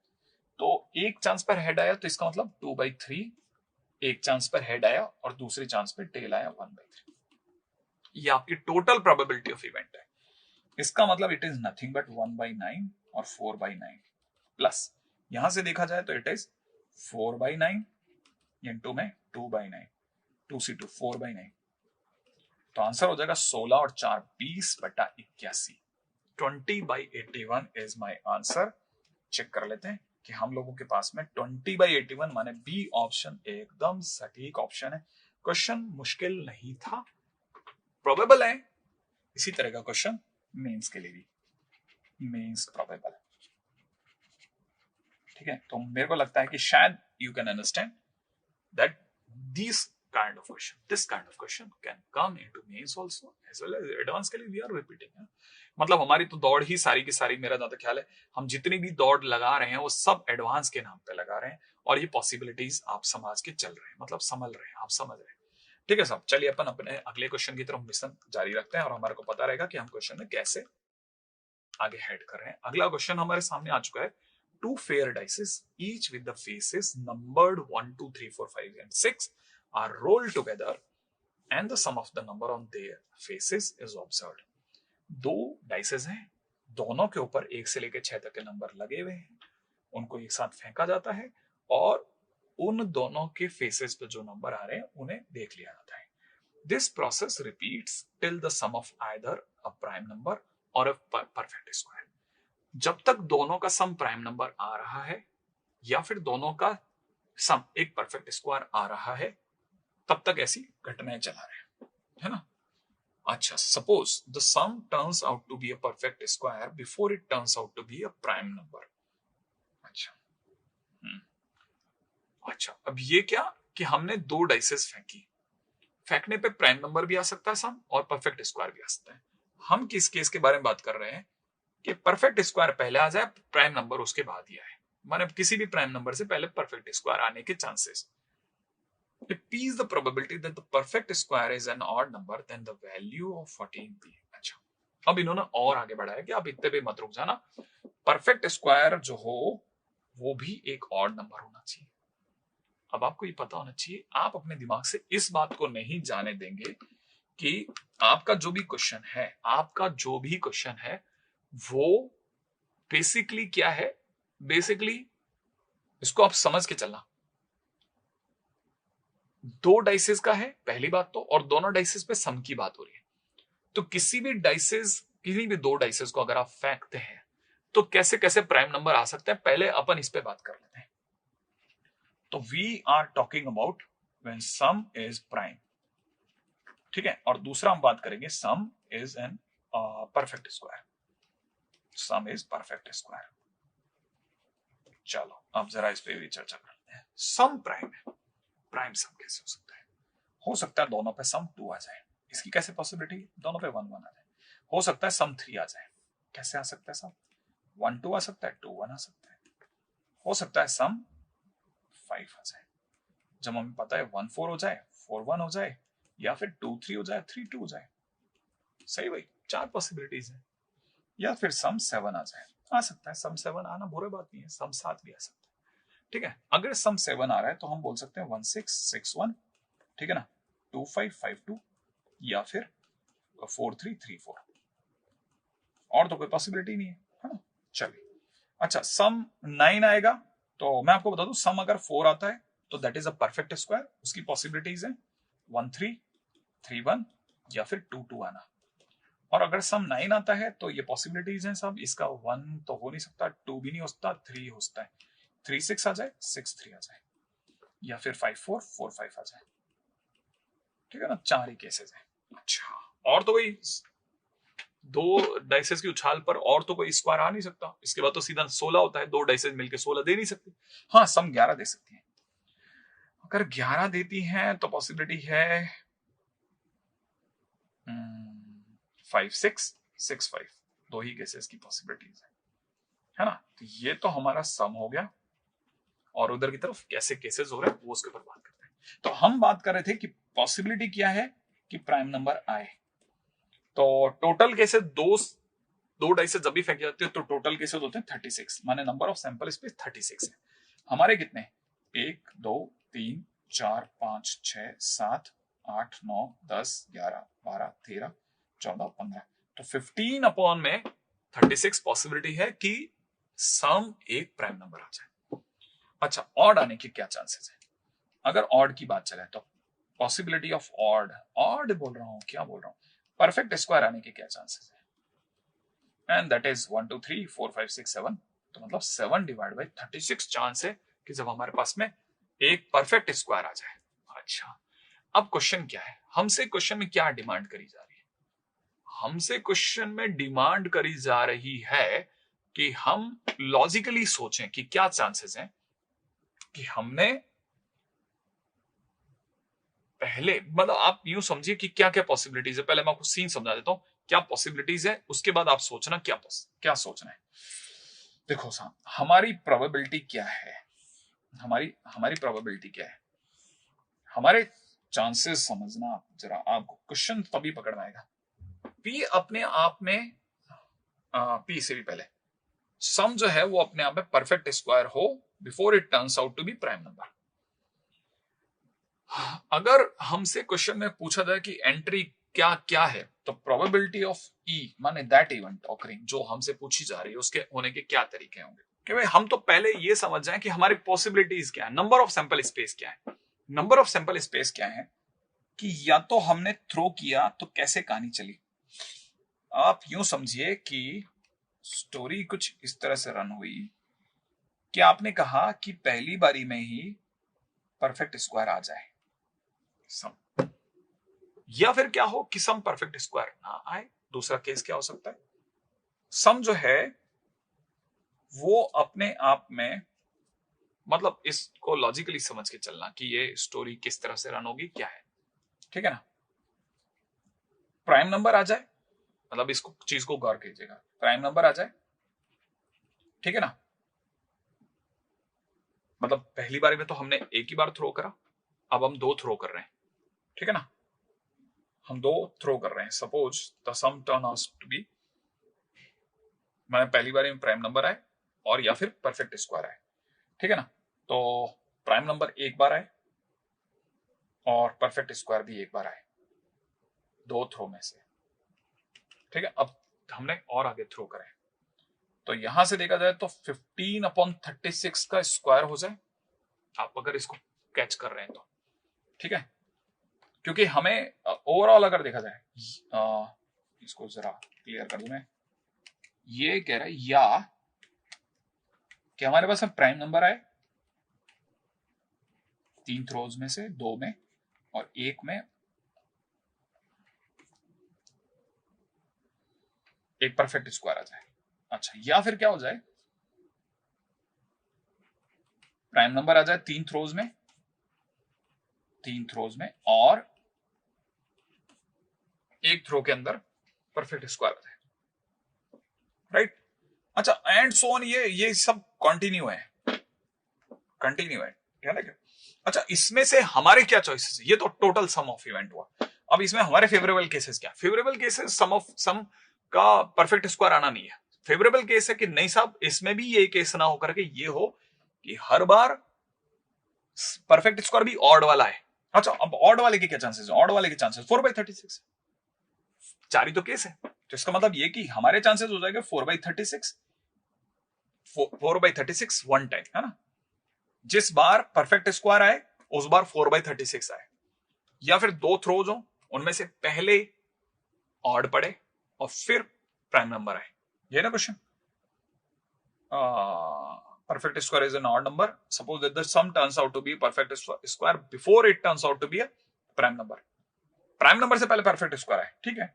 Speaker 1: तो एक चांस पर हेड आया तो इसका मतलब 2/3, एक चांस पर हेड आया और दूसरे चांस पर टेल आया 1/3। ये आपकी टोटल प्रोबेबिलिटी ऑफ इवेंट है। इसका मतलब इट इज नथिंग बट 1/9 और 4/9 प्लस, यहां से देखा जाए तो इट इज 4/9 इंटू में 2/9, 2C2 4/9, तो आंसर हो जाएगा 16 और 4 20/81। 20/81 इज माई आंसर। चेक कर लेते हैं कि हम लोगों के पास में 20/81 माने बी ऑप्शन एकदम सटीक ऑप्शन है। क्वेश्चन मुश्किल नहीं था, प्रोबेबल है। इसी तरह का क्वेश्चन मेंस के लिए भी, मेंस प्रोबेबल। ठीक है, तो मेरे को लगता है कि शायद you can understand that this kind of question. This kind of question can come into mains also as well as advanced के लिए we are repeating. मतलब हमारी तो दौड़ ही सारी की सारी, मेरा ज्यादा ख्याल है हम जितनी भी दौड़ लगा रहे हैं वो सब एडवांस के नाम पे लगा रहे हैं, और ये पॉसिबिलिटीज आप समझ के चल रहे हैं, मतलब समझ रहे हैं, आप समझ रहे हैं। ठीक है साहब, चलिए अपन अपने अगले क्वेश्चन की तरफ मिशन जारी रखते हैं और हमारे को पता रहेगा कि हम क्वेश्चन में कैसे आगे हेड कर रहे हैं। अगला क्वेश्चन हमारे सामने आ चुका है। Two fair dices, each with the faces numbered 1, 2, 3, 4, 5 and 6 are rolled together and the sum of the number on their faces is observed. दो डाइसेस हैं, दोनों के ऊपर 1 से लेकर 6 तक के नंबर लगे हुए हैं, उनको एक साथ फेंका जाता है और उन दोनों के फेसेस पे जो नंबर आ रहे हैं उन्हें देख लिया जाता है। This process repeats till the sum of either a prime number और अ परफेक्ट स्क्वायर। जब तक दोनों का सम प्राइम नंबर आ रहा है या फिर दोनों का सम एक परफेक्ट स्क्वायर आ रहा है, तब तक ऐसी घटनाएं चला रहे हैं, है ना। अच्छा, suppose the sum turns out to be a perfect square before it turns out to be a prime number. अच्छा अच्छा, अब ये क्या कि हमने दो डाइसेस फेंकी, फेंकने पे प्राइम नंबर भी आ सकता है सम और परफेक्ट स्क्वायर भी आ सकता है। हम किस केस के बारे में बात कर रहे हैं कि परफेक्ट स्क्वायर पहले आ जाए, प्राइम नंबर उसके बाद ही आए, माने किसी भी प्राइम नंबर से पहले परफेक्ट स्क्वायर आने के chances. If P is the probability that the perfect square is an odd number, then the value of 14P. अच्छा, अब इन्होंने और आगे बढ़ाया कि आप इतने पे मत रुक जाना, परफेक्ट स्क्वायर जो हो वो भी एक ऑड नंबर होना चाहिए। अब आपको ये पता होना चाहिए, आप अपने दिमाग से इस बात को नहीं जाने देंगे कि आपका जो भी क्वेश्चन है, आपका जो भी क्वेश्चन है वो बेसिकली क्या है, बेसिकली इसको आप समझ के चलना, दो डाइसेस का है पहली बात तो, और दोनों डाइसेस पे सम की बात हो रही है। तो किसी भी दो डाइसेस को अगर आप फेंकते हैं तो कैसे कैसे प्राइम नंबर आ सकते हैं, पहले अपन इस पे बात कर लेते हैं। तो we are talking about when sum is prime, ठीक है, और दूसरा हम बात करेंगे sum is an perfect square, sum is perfect square. चलो अब जरा इस पे भी चर्चा करते हैं। सम प्राइम है, प्राइम सम कैसे हो सकता है? हो सकता है दोनों पे सम 2 आ जाए, इसकी कैसे पॉसिबिलिटी? दोनों पे 1 1 आ जाए। हो सकता है सम 3 आ जाए, कैसे आ सकता है? सम 1 2 आ सकता है, 2 1 आ सकता है। हो सकता है सम 5 आ जाए, जब हमें पता है 1 4 हो जाए, 4 1 हो जाए, या फिर 2 3 हो जाए, 3 2 हो जाए। सही भाई, 4 पॉसिबिलिटीज है। या फिर सम 7 आ जाए, आ सकता है सम 7 आना, बुरी बात नहीं है, सम 7 भी आ सकता है। ठीक है, अगर सम 7 आ रहा है तो हम बोल सकते हैं 1 6 6 1, ठीक है ना, 2 5 5 2, या फिर 4 3 3 4, और तो कोई पॉसिबिलिटी नहीं है ना। चलिए, अच्छा सम 9 आएगा तो मैं आपको बता दूं, सम अगर 4 आता है तो that is a perfect square, उसकी पॉसिबिलिटीज है 1 3 3 1 या फिर 2 2 आना। और अगर सम 9 आता है तो ये पॉसिबिलिटीज हैं सब, इसका 1 तो हो नहीं सकता, 2 भी नहीं हो सकता, 3 हो सकता है, 3 6 आ जाए, 6 3 आ जाए, या फिर 5 4 4 5 आ जाए। ठीक है ना, 4 ही केसेस हैं। अच्छा, और तो कोई दो डाइसेस की उछाल पर और तो कोई स्क्वायर आ नहीं सकता, इसके बाद तो सीधा 16 होता है, दो डाइसेस मिलकर 16 दे नहीं सकती। हाँ, सम 11 दे सकती है, अगर 11 देती हैं तो पॉसिबिलिटी है 5 6 6 5, दो ही केसेस की पॉसिबिलिटीज है ना। तो ये तो हमारा सम हो गया, और उधर की तरफ कैसे केसेस हो रहे हैं वो उसके ऊपर बात करते हैं। तो हम बात कर रहे थे कि पॉसिबिलिटी क्या है कि प्राइम नंबर आए। तो टोटल केसेस दो डाइसेस जब भी फेंकी जाती है तो टोटल केसेस होते हैं 36, माने नंबर ऑफ सैंपल स्पेस 36 है। हमारे कितने? 1 2 3 4 5 6 7 8 9 10 11 12 13 14 15, तो 15 अपॉन में 36 पॉसिबिलिटी है कि सम एक प्राइम नंबर आ जाए। अच्छा, ऑड आने के क्या चांसेस है? अगर ऑड की बात चले तो पॉसिबिलिटी ऑफ ऑड बोल रहा हूं, क्या बोल रहा हूं, परफेक्ट स्क्वायर आने के क्या चांसेस है? एंड दैट इज 1 2 3 4 5 6 7, तो मतलब 7 डिवाइड बाई 36 चांस है कि जब हमारे पास में एक परफेक्ट स्क्वायर आ जाए। अच्छा, अब क्वेश्चन क्या है, हमसे क्वेश्चन में क्या डिमांड करी जा रही है? हमसे क्वेश्चन में डिमांड करी जा रही है कि हम लॉजिकली सोचें कि क्या चांसेस हैं कि हमने पहले मतलब आप यूं समझिए कि क्या क्या पॉसिबिलिटीज है। पहले मैं आपको सीन समझा देता हूं क्या पॉसिबिलिटीज है, उसके बाद आप सोचना क्या सोचना है। देखो साहब, हमारी प्रोबेबिलिटी क्या है, हमारी प्रोबेबिलिटी क्या है, हमारे चांसेस समझना आप जरा, आपको क्वेश्चन तभी पकड़ में आएगा। पी अपने आप में पी से भी पहले सम जो है वो अपने आप में परफेक्ट स्क्वायर हो before it turns out to be prime number. अगर हमसे क्वेश्चन में पूछा जाए कि एंट्री क्या क्या है, तो प्रोबेबिलिटी ऑफ ई माने दैट इवेंट ऑकरिंग जो हमसे पूछी जा रही है उसके होने के क्या तरीके होंगे। कि भाई हम तो पहले ये समझ जाएं कि हमारी पॉसिबिलिटीज क्या है, नंबर ऑफ सैंपल स्पेस क्या है। नंबर ऑफ सैंपल स्पेस क्या है कि या तो हमने थ्रो किया तो कैसे कहानी चली। आप यूं समझिए कि स्टोरी कुछ इस तरह से रन हुई कि आपने कहा कि पहली बारी में ही परफेक्ट स्क्वायर आ जाए सम, या फिर क्या हो कि सम परफेक्ट स्क्वायर ना आए। दूसरा केस क्या हो सकता है, सम जो है वो अपने आप में, मतलब इसको लॉजिकली समझ के चलना कि ये स्टोरी किस तरह से रन होगी क्या है, ठीक है ना। प्राइम नंबर आ जाए, मतलब इसको चीज को गौर कीजिएगा, प्राइम नंबर आ जाए, ठीक है ना। मतलब पहली बार में तो हमने एक ही बार थ्रो करा, अब हम दो थ्रो कर रहे हैं, ठीक है ना। हम दो थ्रो कर रहे हैं, suppose the sum turn out to be, मैंने पहली बार में प्राइम नंबर आए और या फिर परफेक्ट स्क्वायर आए, ठीक है ना। तो प्राइम नंबर एक बार आए और परफेक्ट स्क्वायर भी एक बार आए, दो थ्रो में से, ठीक है। अब हमने और आगे थ्रो करें तो यहां से देखा जाए तो 15/36 का स्क्वायर हो जाए, आप अगर इसको कैच कर रहे हैं तो, ठीक है। क्योंकि हमें ओवरऑल अगर देखा जाए, इसको जरा क्लियर कर दूं मैं, ये कह रहा है या कि हमारे पास में प्राइम नंबर आए तीन थ्रोज में से दो में और एक में एक परफेक्ट स्क्वायर आ जाए। अच्छा, या फिर क्या हो जाए, प्राइम नंबर आ जाए तीन थ्रोज में और एक थ्रो के अंदर परफेक्ट स्क्वायर आ जाए, राइट। अच्छा, एंड सो ऑन, ये सब कंटिन्यू है, ध्यान रखिए। अच्छा, इसमें से हमारे क्या चॉइसेस है, ये तो टोटल सम ऑफ इवेंट हुआ। अब इसमें हमारे फेवरेबल केसेस क्या, फेवरेबल केसेस सम का परफेक्ट स्क्वायर आना नहीं है। फेवरेबल केस है कि नहीं साहब, इसमें भी ये केस ना होकर के ये हो कि हर बार परफेक्ट स्क्वायर भी ऑड वाला है। अच्छा, अब ऑड वाले के क्या चांसेस है, ऑड वाले के चांसेस 4/36, चार ही तो केस है, तो इसका मतलब ये कि हमारे चांसेस हो जाएंगे 4/36, 4/36 वन टाइम, है ना। जिस बार परफेक्ट स्क्वायर आए उस बार 4/36 आए, या फिर दो थ्रोज हो उनमें से पहले ऑड पड़े और फिर प्राइम नंबर आए, ये ना question. perfect square is an odd number, suppose that the sum turns out to be perfect square before it turns out to be a prime number। Prime number से पहले perfect square है, ठीक है।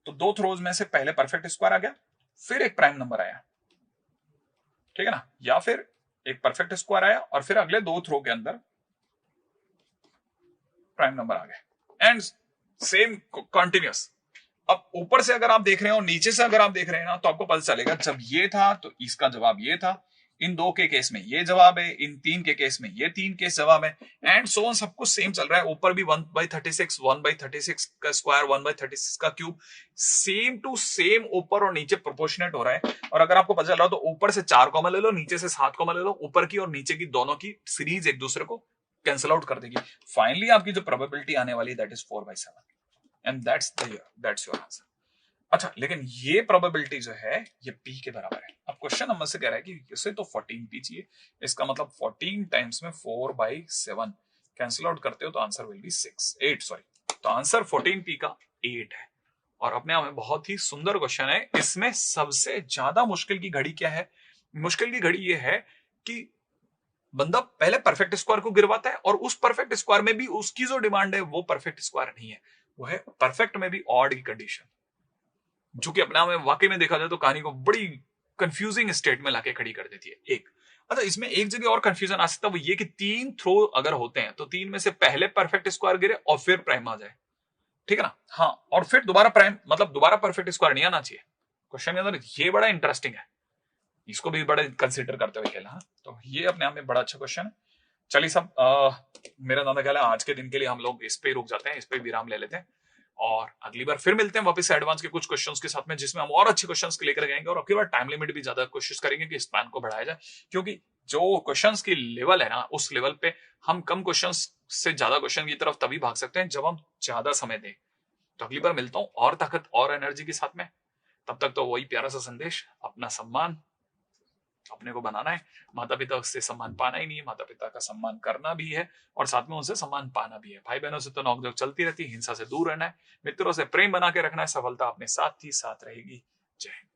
Speaker 1: तो दो थ्रोज में से पहले परफेक्ट स्क्वायर आ गया, फिर एक प्राइम नंबर आया, ठीक है ना। या फिर एक परफेक्ट स्क्वायर आया और फिर अगले दो थ्रो के अंदर प्राइम नंबर आ गए, एंड सेम कंटिन्यूअस। अब ऊपर से अगर आप देख रहे हो, नीचे से अगर आप देख रहे हैं ना, तो आपको पता चलेगा जब ये था तो इसका जवाब ये था, इन दो के केस में ये जवाब है, इन तीन के केस में ये तीन केस जवाब है, एंड सो ऑन, सब कुछ सेम चल रहा है। ऊपर भी 1/36 1/36 का स्क्वायर 1/36 का क्यूब, सेम टू सेम ऊपर और नीचे प्रोपोर्शनेट हो रहा है। और अगर आपको पता चल रहा हो तो ऊपर से 4 कॉमा ले लो, नीचे से 7 कॉमा ले लो, ऊपर की और नीचे की दोनों की सीरीज एक दूसरे को कैंसिल आउट कर देगी। फाइनली आपकी जो प्रोबेबिलिटी आने वाली that is 4/7, and that's your answer. अच्छा, लेकिन ये प्रोबेबिलिटी जो है ये p के बराबर है। अब क्वेश्चन नंबर से कह रहा है कि इसे तो 14p चाहिए, इसका मतलब 14 टाइम्स में 4/7 कैंसिल आउट करते हो तो आंसर विल बी 8 सॉरी, तो आंसर 14p का 8 है। और अपने आप में बहुत ही सुंदर क्वेश्चन है। इसमें सबसे ज्यादा मुश्किल की घड़ी क्या है, मुश्किल की घड़ी ये है कि बंदा पहले परफेक्ट स्क्वायर को गिरवाता है और उस परफेक्ट स्क्वायर में भी उसकी जो डिमांड है वो परफेक्ट स्क्वायर नहीं है, वो है परफेक्ट में भी ऑड की कंडीशन, जो कि अपने आप में वाकई में देखा जाए तो कहानी को बड़ी कंफ्यूजिंग स्टेट में लाके खड़ी कर देती है। एक अच्छा, इसमें एक जगह और कंफ्यूजन आ सकता है, वो ये कि 3 थ्रो अगर होते हैं तो 3 में से पहले परफेक्ट स्क्वायर गिरे और फिर प्राइम आ जाए, ठीक है ना? हाँ, और फिर दोबारा प्राइम, मतलब दोबारा परफेक्ट स्क्वायर नहीं आना चाहिए क्वेश्चन के अंदर। ये बड़ा इंटरेस्टिंग है, इसको भी बड़े कंसिडर करते हुए खेला। हाँ, तो ये अपने आप में बड़ा अच्छा क्वेश्चन है। चलिए सब, मेरा दादा ख्याल है आज के दिन के लिए हम लोग इस पे रुक जाते हैं, इस पे विराम ले लेते हैं, और अगली बार फिर मिलते हैं वापस से एडवांस के कुछ क्वेश्चंस के साथ में, जिसमें हम और अच्छे क्वेश्चंस लेकर गएंगे, और अगली बार टाइम लिमिट भी ज्यादा कोशिश करेंगे कि स्पैन को बढ़ाया जाए, क्योंकि जो क्वेश्चंस की लेवल है ना, उस लेवल पे हम कम क्वेश्चंस से ज्यादा क्वेश्चन की तरफ तभी भाग सकते हैं जब हम ज्यादा समय दें। तो अगली बार मिलता हूं और ताकत और एनर्जी के साथ में। तब तक तो वही प्यारा सा संदेश, अपना सम्मान अपने को बनाना है, माता पिता से सम्मान पाना ही नहीं है, माता पिता का सम्मान करना भी है और साथ में उनसे सम्मान पाना भी है। भाई बहनों से तो नोकझोंक चलती रहती है, हिंसा से दूर रहना है, मित्रों से प्रेम बना के रखना है, सफलता अपने साथ ही साथ रहेगी। जय हिंद।